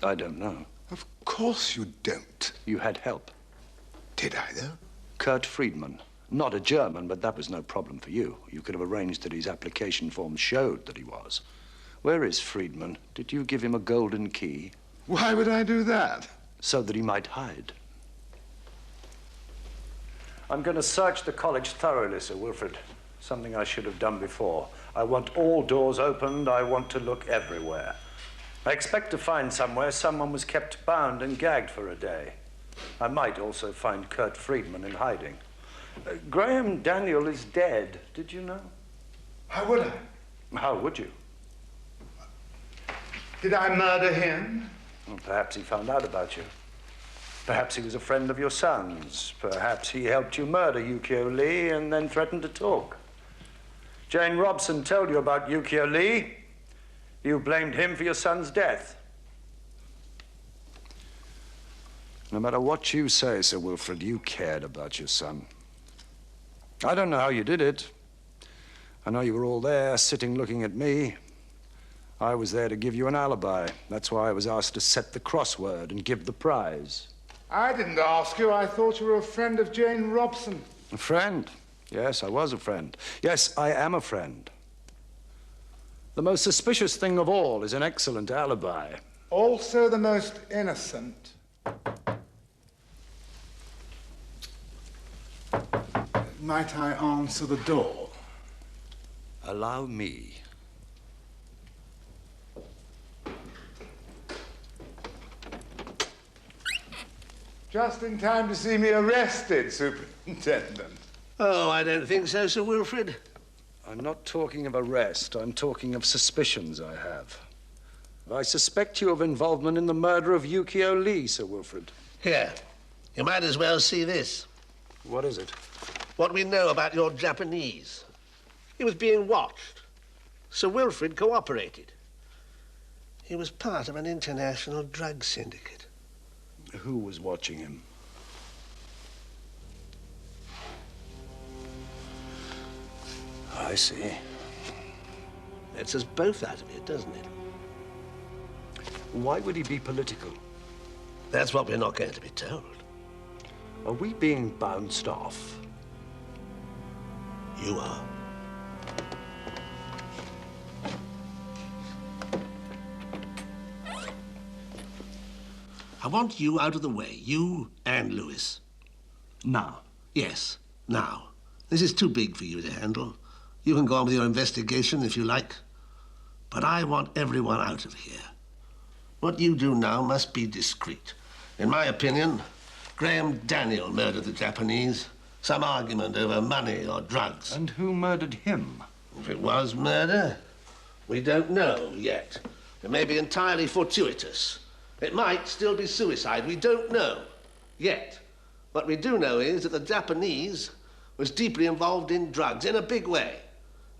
I don't know. Of course you don't. You had help. Did I, though? Kurt Friedman. Not a German, but that was no problem for you. You could have arranged that his application form showed that he was. Where is Friedman? Did you give him a golden key? Why would I do that? So that he might hide. I'm going to search the college thoroughly, Sir Wilfrid. Something I should have done before. I want all doors opened. I want to look everywhere. I expect to find somewhere someone was kept bound and gagged for a day. I might also find Kurt Friedman in hiding. Graham Daniel is dead. Did you know? How would I? How would you? Did I murder him? Well, perhaps he found out about you. Perhaps he was a friend of your son's. Perhaps he helped you murder Yukio Lee and then threatened to talk. Jane Robson told you about Yukio Lee. You blamed him for your son's death. No matter what you say, Sir Wilfrid, you cared about your son. I don't know how you did it. I know you were all there, sitting looking at me. I was there to give you an alibi. That's why I was asked to set the crossword and give the prize. I didn't ask you. I thought you were a friend of Jane Robson. A friend? Yes, I was a friend. Yes, I am a friend. The most suspicious thing of all is an excellent alibi. Also the most innocent. Might I answer the door? Allow me. Just in time to see me arrested, Superintendent. Oh, I don't think so, Sir Wilfrid. I'm not talking of arrest. I'm talking of suspicions I have. I suspect you of involvement in the murder of Yukio Lee, Sir Wilfrid. Here. You might as well see this. What is it? What we know about your Japanese. He was being watched. Sir Wilfrid cooperated. He was part of an international drug syndicate. Who was watching him? I see. Lets us both out of it, doesn't it? Why would he be political? That's what we're not going to be told. Are we being bounced off? You are. I want you out of the way, you and Lewis. Now? Yes, now. This is too big for you to handle. You can go on with your investigation if you like. But I want everyone out of here. What you do now must be discreet. In my opinion, Graham Daniel murdered the Japanese. Some argument over money or drugs. And who murdered him? If it was murder, we don't know yet. It may be entirely fortuitous. It might still be suicide. We don't know yet. What we do know is that the Japanese was deeply involved in drugs in a big way.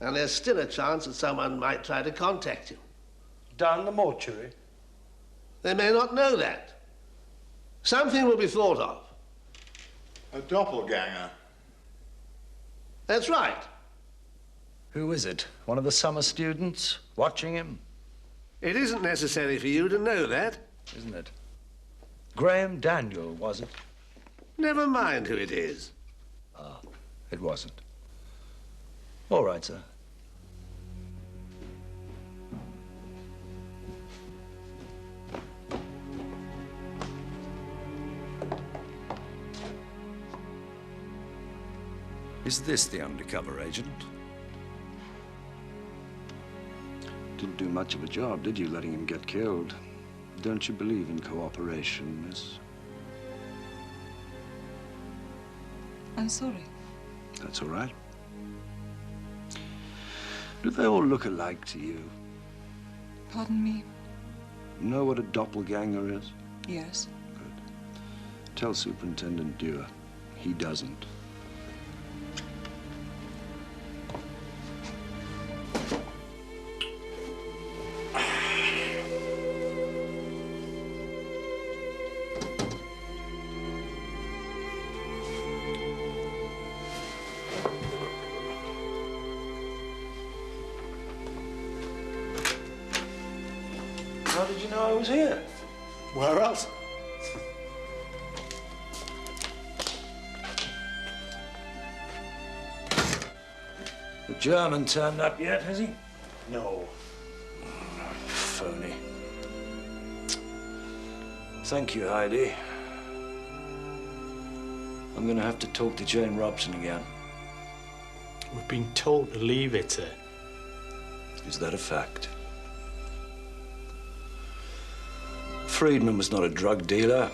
And there's still a chance that someone might try to contact you. Down the mortuary? They may not know that. Something will be thought of. A doppelganger. That's right. Who is it? One of the summer students watching him? It isn't necessary for you to know that. Isn't it? Graham Daniel, was it? Never mind who it is. Ah, it wasn't. All right, sir. Is this the undercover agent? Didn't do much of a job, did you, letting him get killed? Don't you believe in cooperation, miss? I'm sorry. That's all right. Do they all look alike to you? Pardon me? Know what a doppelganger is? Yes. Tell Superintendent Dewar. He doesn't. How did you know I was here? Where else? The German turned up yet, has he? No. Phony. Thank you, Heidi. I'm gonna have to talk to Jane Robson again. We've been told to leave it, sir. Is that a fact? Friedman was not a drug dealer.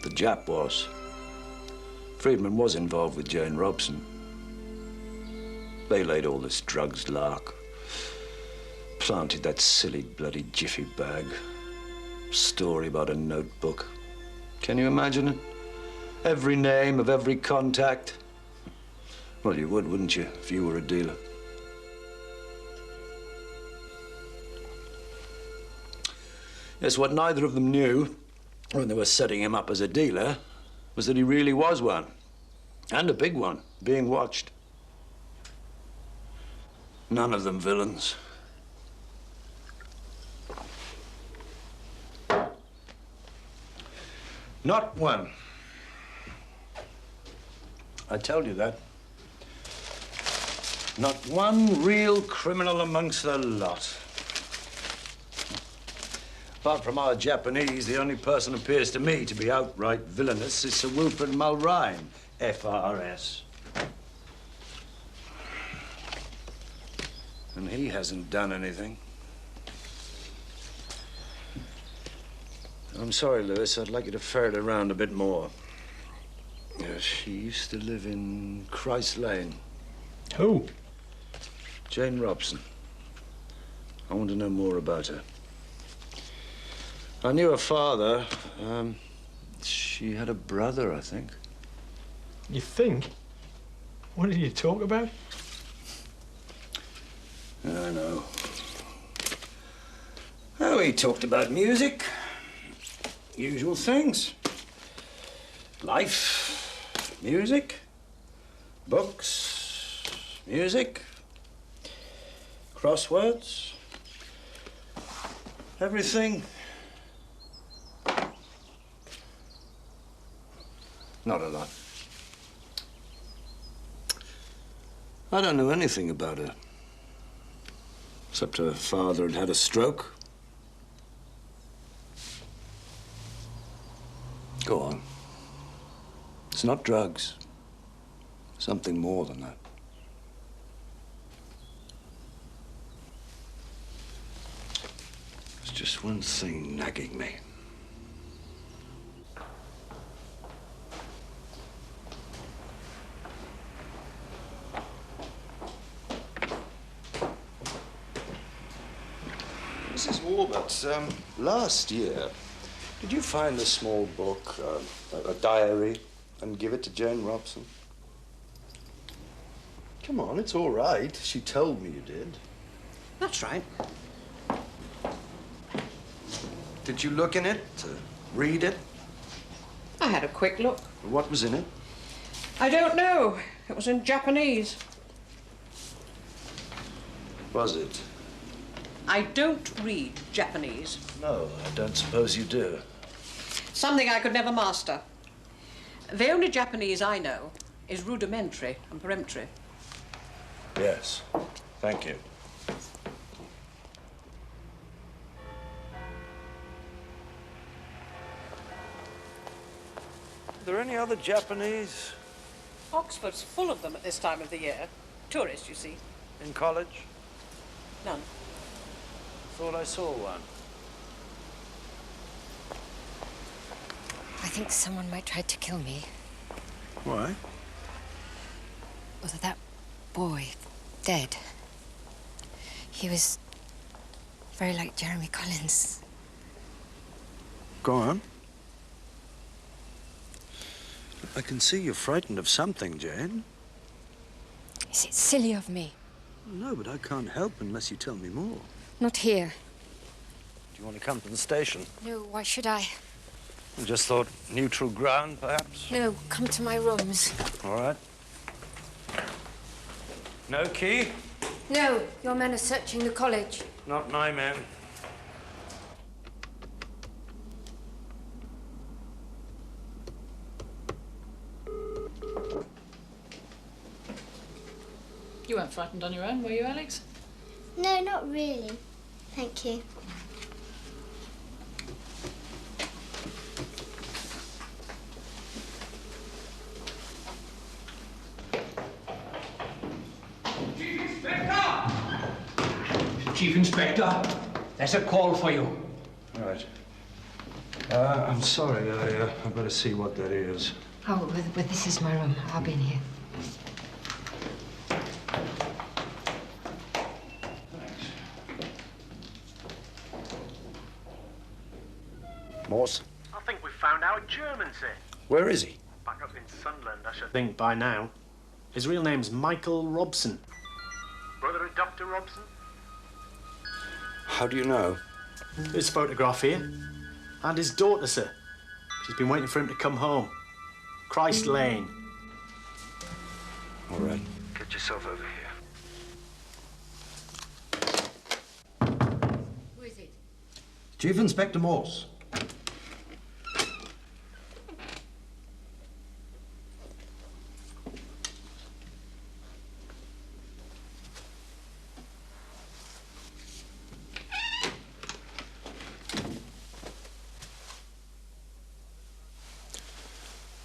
The Jap was. Friedman was involved with Jane Robson. They laid all this drugs lark. Planted that silly bloody jiffy bag. Story about a notebook. Can you imagine it? Every name of every contact. Well, you would, wouldn't you, if you were a dealer? Yes, what neither of them knew when they were setting him up as a dealer was that he really was one. And a big one, being watched. None of them villains. Not one. I told you that. Not one real criminal amongst the lot. Apart from our Japanese, the only person appears to me to be outright villainous is Sir Wilfrid Mulrine, FRS. And he hasn't done anything. I'm sorry, Lewis. I'd like you to ferret around a bit more. Yes, she used to live in Christ Lane. Who? Jane Robson. I want to know more about her. I knew her father. She had a brother, I think. You think? What did you talk about? I know. Oh, he talked about music. Usual things. Life, music, books, music, crosswords, everything. Not a lot. I don't know anything about her, except her father had had a stroke. Go on. It's not drugs. Something more than that. There's just one thing nagging me. Mrs. Warburton, last year, did you find a small book, a diary, and give it to Jane Robson? Come on, it's all right. She told me you did. That's right. Did you look in it? Read it? I had a quick look. What was in it? I don't know. It was in Japanese. Was it? I don't read Japanese. No, I don't suppose you do. Something I could never master. The only Japanese I know is rudimentary and peremptory. Yes. Thank you. Are there any other Japanese? Oxford's full of them at this time of the year. Tourists, you see. In college? None. Thought I saw one. I think someone might try to kill me. Why? Was that boy dead? He was very like Jeremy Collins. Go on. I can see you're frightened of something, Jane. Is it silly of me? No, but I can't help unless you tell me more. Not here. Do you want to come to the station? No, why should I? I just thought neutral ground, perhaps. No, come to my rooms. All right. No key? No, your men are searching the college. Not my men. You weren't frightened on your own, were you, Alex? No, not really. Thank you. Chief Inspector, there's a call for you. Right. I'm sorry. I better see what that is. Oh, well, this is my room. I'll be in here. Morse? I think we found our German, sir. Where is he? Back up in Sunderland, I should think, by now. His real name's Michael Robson. Brother of Dr. Robson? How do you know? His photograph here. And his daughter, sir. She's been waiting for him to come home. Christ Lane. All right. Get yourself over here. Who is it? Chief Inspector Morse.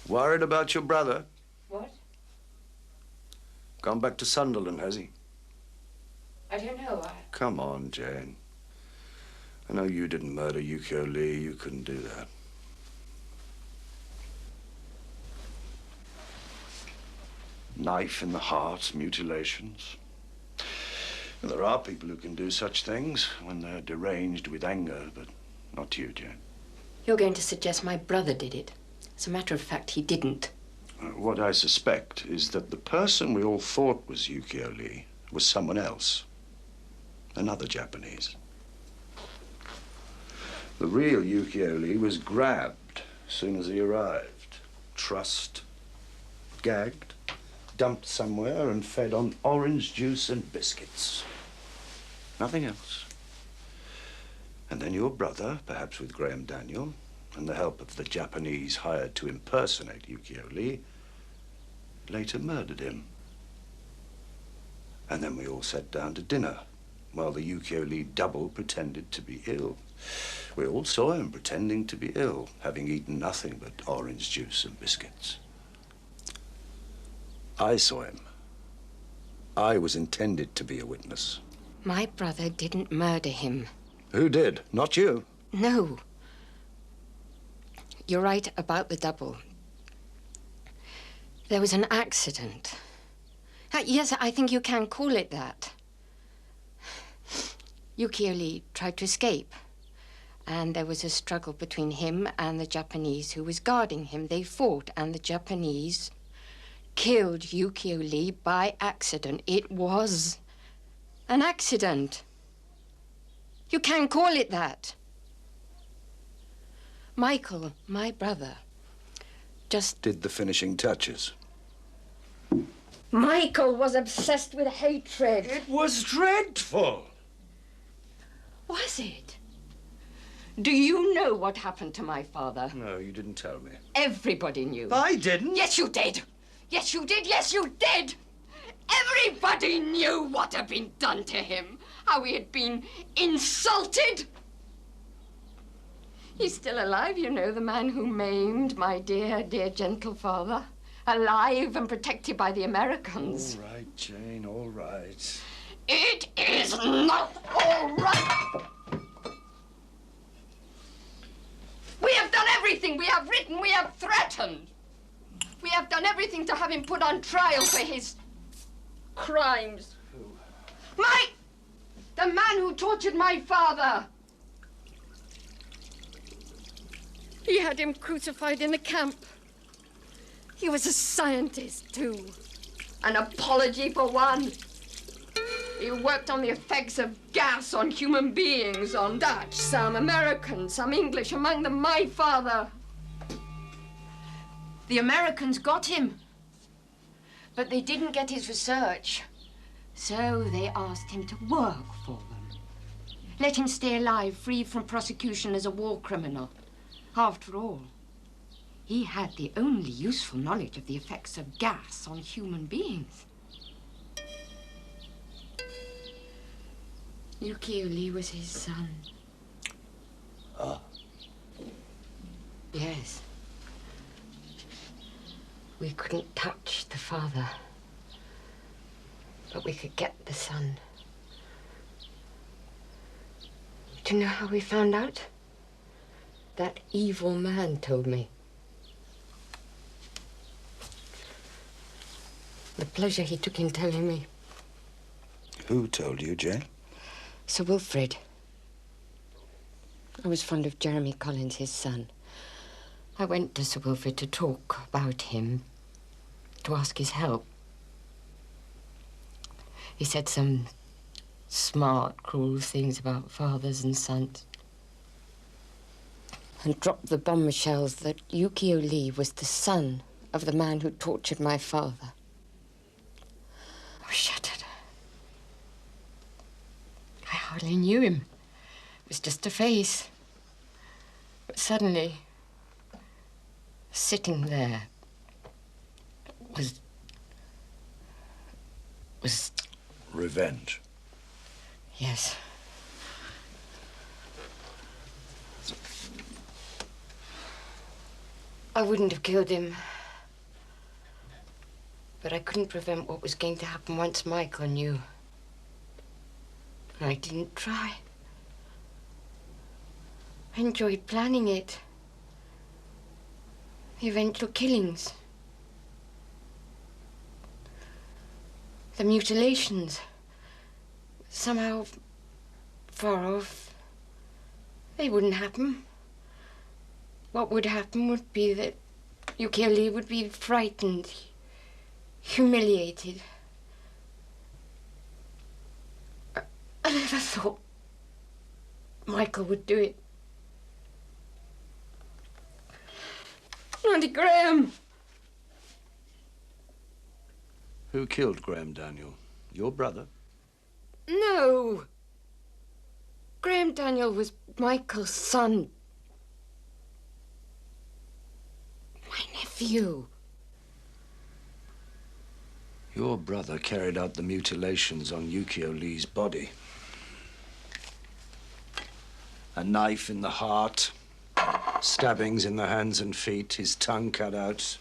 Worried about your brother? What? Gone back to Sunderland, has he? I don't know. Come on, Jane. I know you didn't murder Yukio Lee. You couldn't do that. Knife in the heart, mutilations. Well, there are people who can do such things when they're deranged with anger, but not you, Jane. You're going to suggest my brother did it. As a matter of fact, he didn't. What I suspect is that the person we all thought was Yukio Lee was someone else. Another Japanese. The real Yukio Lee was grabbed as soon as he arrived. Trussed, gagged, dumped somewhere and fed on orange juice and biscuits. Nothing else. And then your brother, perhaps with Graham Daniel, and the help of the Japanese hired to impersonate Yukio Lee, later murdered him. And then we all sat down to dinner, while the Yukio Lee double pretended to be ill. We all saw him pretending to be ill, having eaten nothing but orange juice and biscuits. I saw him. I was intended to be a witness. My brother didn't murder him. Who did? Not you. No. You're right about the double. There was an accident. Yes, I think you can call it that. Yukio Lee tried to escape, and there was a struggle between him and the Japanese who was guarding him. They fought, and the Japanese killed Yukio Lee by accident. It was an accident. You can call it that. Michael, my brother, just did the finishing touches. Michael was obsessed with hatred. It was dreadful. Was it? Do you know what happened to my father? No, you didn't tell me. Everybody knew. I didn't. Yes, you did. Yes, you did. Yes, you did. Everybody knew what had been done to him. How he had been insulted. He's still alive, you know, the man who maimed my dear, dear, gentle father. Alive and protected by the Americans. All right, Jane, all right. It is not all right. We have done everything. We have written, we have threatened. We have done everything to have him put on trial for his crimes. Who? The man who tortured my father. He had him crucified in a camp. He was a scientist, too. An apology for one. He worked on the effects of gas on human beings, on Dutch, some American, some English, among them my father. The Americans got him, but they didn't get his research. So they asked him to work for them. Let him stay alive, free from prosecution as a war criminal. After all, he had the only useful knowledge of the effects of gas on human beings. Yukio Lee was his son. Ah. Yes. We couldn't touch the father, but we could get the son. Do you know how we found out? That evil man told me. The pleasure he took in telling me. Who told you, Jane? Sir Wilfrid. I was fond of Jeremy Collins, his son. I went to Sir Wilfrid to talk about him, to ask his help. He said some smart, cruel things about fathers and sons. And dropped the bombshells that Yukio Lee was the son of the man who tortured my father. I was shattered. I hardly knew him. It was just a face. But suddenly, sitting there was revenge. Yes. I wouldn't have killed him. But I couldn't prevent what was going to happen once Michael knew. And I didn't try. I enjoyed planning it. The eventual killings. The mutilations. Somehow, far off, they wouldn't happen. What would happen would be that Yukio Lee would be frightened, humiliated. I never thought Michael would do it. Auntie Graham! Who killed Graham Daniel? Your brother? No! Graham Daniel was Michael's son. My nephew. Your brother carried out the mutilations on Yukio Lee's body. A knife in the heart, stabbings in the hands and feet, his tongue cut out.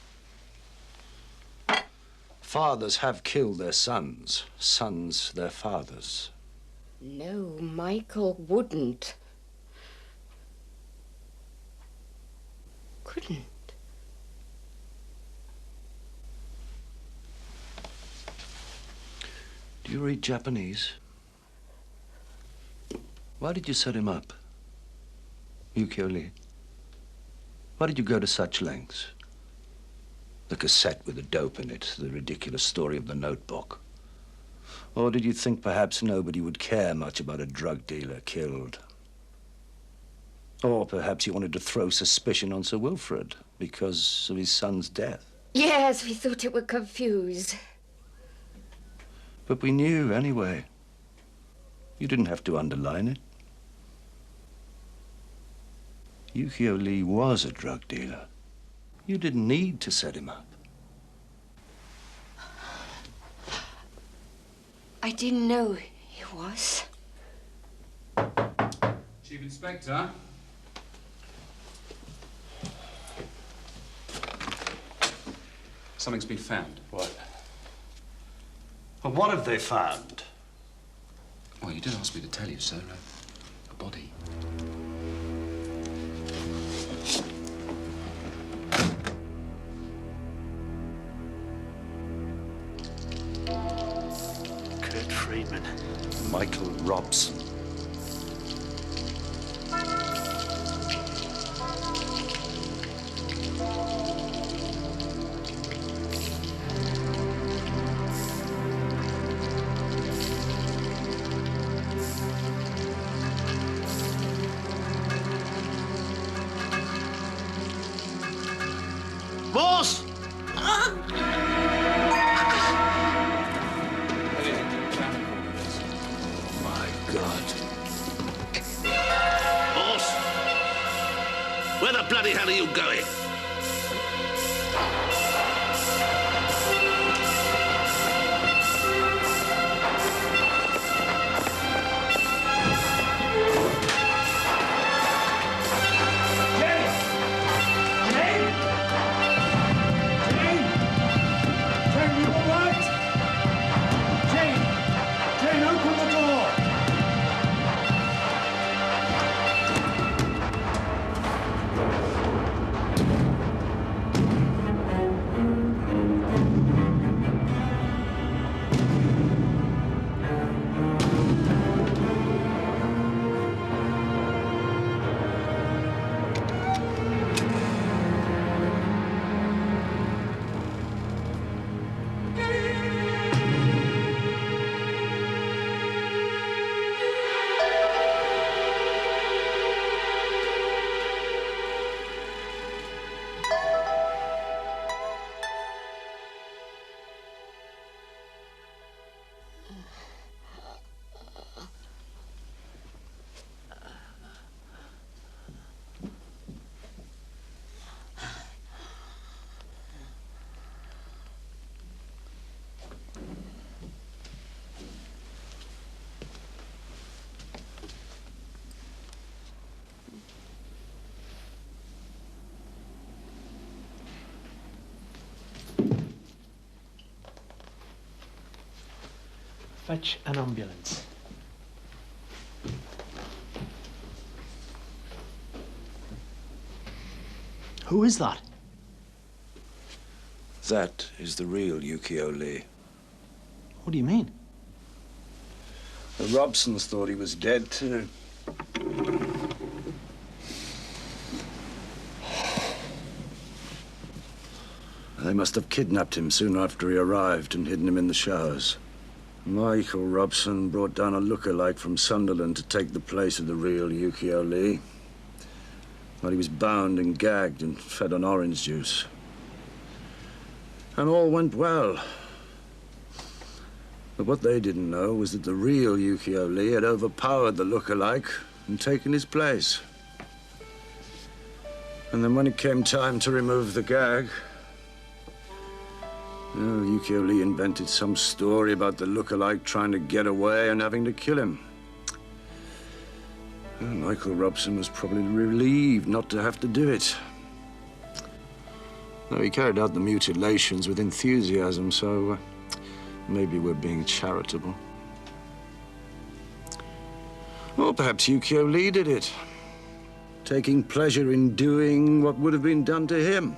Fathers have killed their sons, sons their fathers. No, Michael wouldn't. Couldn't. Do you read Japanese? Why did you set him up, Yukio Lee? Why did you go to such lengths? The cassette with the dope in it, the ridiculous story of the notebook. Or did you think perhaps nobody would care much about a drug dealer killed? Or perhaps you wanted to throw suspicion on Sir Wilfrid because of his son's death? Yes, we thought it would confuse. But we knew anyway. You didn't have to underline it. Yukio Lee was a drug dealer. You didn't need to set him up. I didn't know he was. Chief Inspector. Something's been found. What? Well, what have they found? Well, you did ask me to tell you, sir. A body. Kurt Friedman. Michael Robson. Morse! My God. Morse! Where the bloody hell are you going? Fetch an ambulance. Who is that? That is the real Yukio Lee. What do you mean? The Robsons thought he was dead, too. They must have kidnapped him soon after he arrived and hidden him in the showers. Michael Robson brought down a lookalike from Sunderland to take the place of the real Yukio Lee. Well, he was bound and gagged and fed on orange juice. And all went well. But what they didn't know was that the real Yukio Lee had overpowered the lookalike and taken his place. And then when it came time to remove the gag, Yukio Lee invented some story about the lookalike trying to get away and having to kill him. Michael Robson was probably relieved not to have to do it. Though he carried out the mutilations with enthusiasm, so maybe we're being charitable. Or perhaps Yukio Lee did it, taking pleasure in doing what would have been done to him.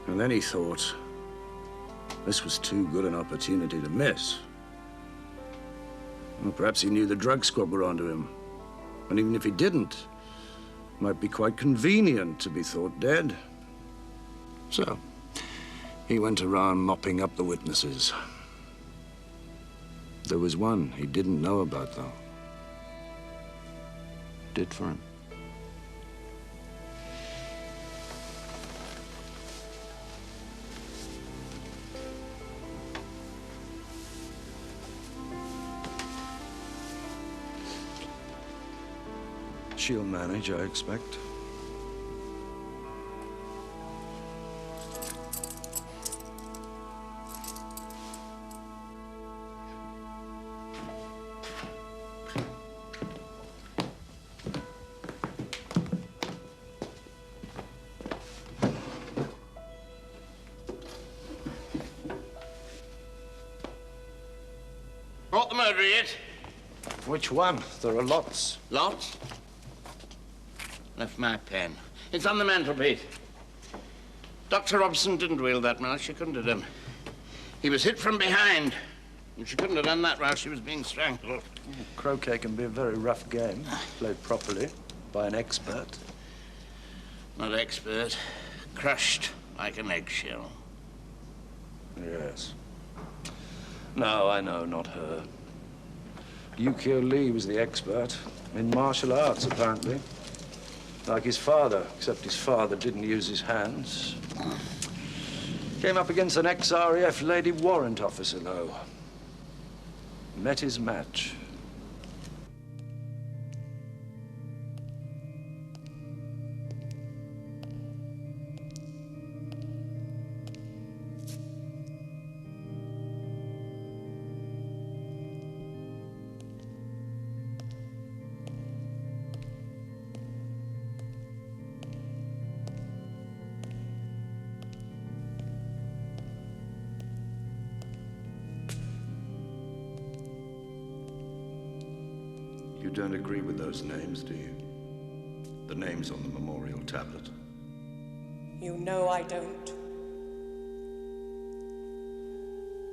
And then he thought, this was too good an opportunity to miss. Or perhaps he knew the drug squad were onto him. And even if he didn't, it might be quite convenient to be thought dead. So, he went around mopping up the witnesses. There was one he didn't know about, though. Did for him. She'll manage, I expect. Brought the murderer yet? Which one? There are lots. Lots? Left my pen. It's on the mantelpiece. Dr. Robson didn't wield that well. She couldn't have done. He was hit from behind, and she couldn't have done that while she was being strangled. Croquet can be a very rough game, played properly by an expert. Not expert. Crushed like an eggshell. Yes. No, I know, not her. Yukio Lee was the expert in martial arts, apparently. Like his father, except his father didn't use his hands. Came up against an ex-RAF lady warrant officer, though. Met his match. You don't agree with those names, do you? The names on the memorial tablet. You know I don't.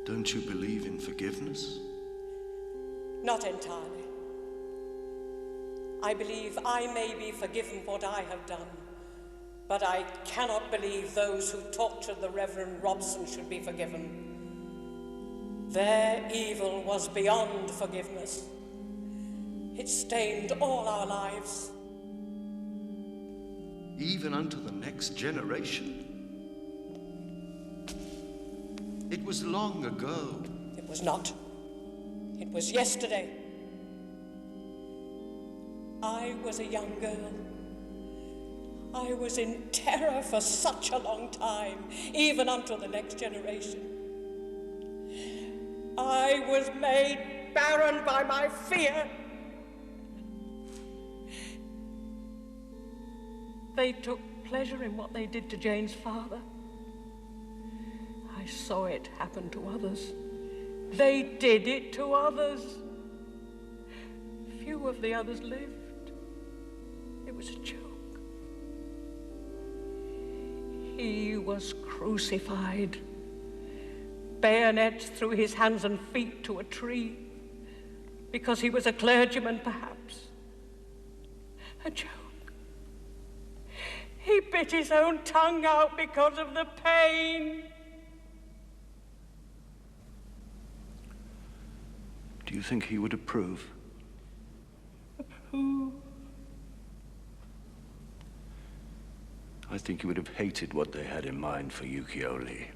Don't you believe in forgiveness? Not entirely. I believe I may be forgiven for what I have done, but I cannot believe those who tortured the Reverend Robson should be forgiven. Their evil was beyond forgiveness. It stained all our lives. Even unto the next generation. It was long ago. It was not. It was yesterday. I was a young girl. I was in terror for such a long time, even unto the next generation. I was made barren by my fear. They took pleasure in what they did to Jane's father. I saw it happen to others. They did it to others. Few of the others lived. It was a joke. He was crucified, bayonets through his hands and feet to a tree, because he was a clergyman, perhaps. A joke. He bit his own tongue out because of the pain. Do you think he would approve? Approve? I think he would have hated what they had in mind for Yukio Lee.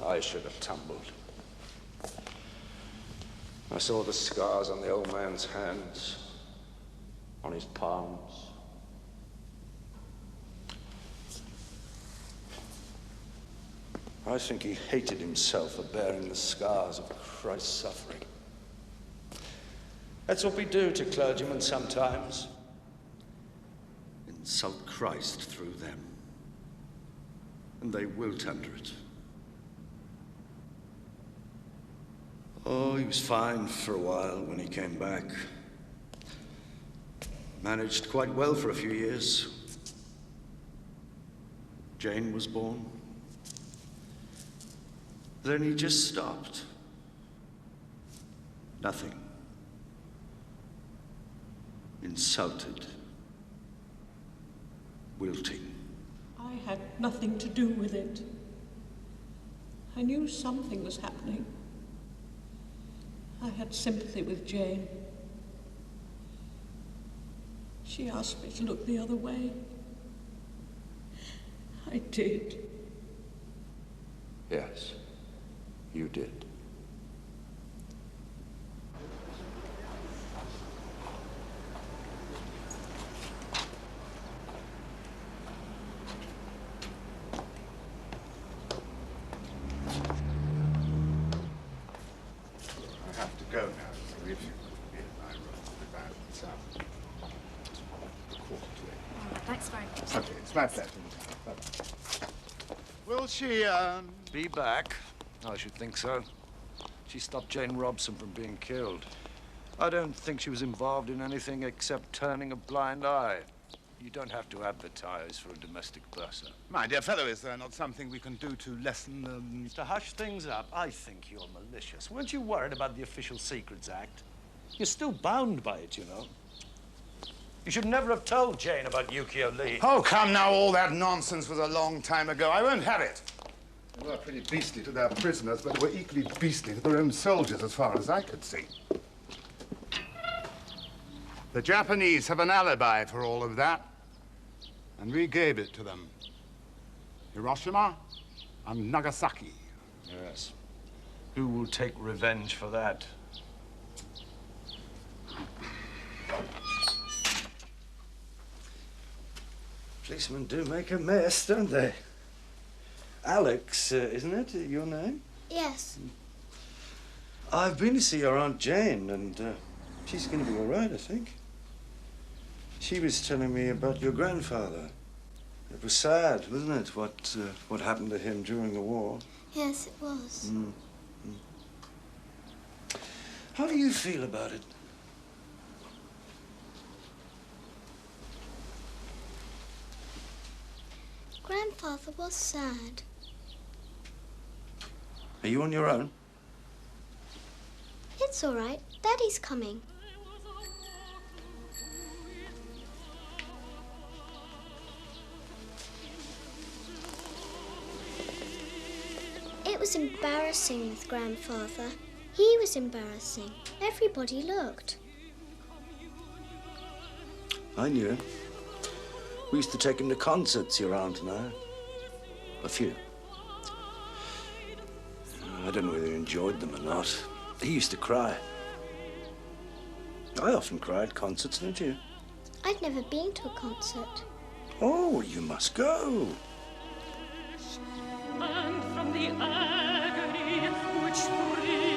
I should have tumbled. I saw the scars on the old man's hands, on his palms. I think he hated himself for bearing the scars of Christ's suffering. That's what we do to clergymen sometimes. Insult Christ through them. And they wilt under it. Oh, he was fine for a while when he came back. Managed quite well for a few years. Jane was born. Then he just stopped. Nothing. Insulted. Wilting. I had nothing to do with it. I knew something was happening. I had sympathy with Jane. She asked me to look the other way. I did. Yes, you did. Go now, so if you could be in my room, about it's quarter to 8. Thanks very much. Okay, it's my pleasure. Bye-bye. Will she, Be back? I should think so. She stopped Jane Robson from being killed. I don't think she was involved in anything except turning a blind eye. You don't have to advertise for a domestic person. My dear fellow, is there not something we can do to lessen To hush things up, I think you're malicious. Weren't you worried about the Official Secrets Act? You're still bound by it, you know. You should never have told Jane about Yukio Lee. Oh, come now, all that nonsense was a long time ago. I won't have it. They were pretty beastly to their prisoners, but they were equally beastly to their own soldiers, as far as I could see. The Japanese have an alibi for all of that, and we gave it to them. Hiroshima and Nagasaki. Yes. Who will take revenge for that? Policemen do make a mess, don't they? Alex, isn't it your name? Yes. I've been to see your Aunt Jane, and she's going to be all right, I think. She was telling me about your grandfather. It was sad, wasn't it, what happened to him during the war? Yes, it was. Mm. How do you feel about it? Grandfather was sad. Are you on your own? It's all right. Daddy's coming. It was embarrassing with Grandfather. He was embarrassing. Everybody looked. I knew. We used to take him to concerts, your aunt and I. A few. I don't know whether he enjoyed them or not. He used to cry. I often cry at concerts, don't you? I'd never been to a concert. Oh, you must go. And from the agony which breathes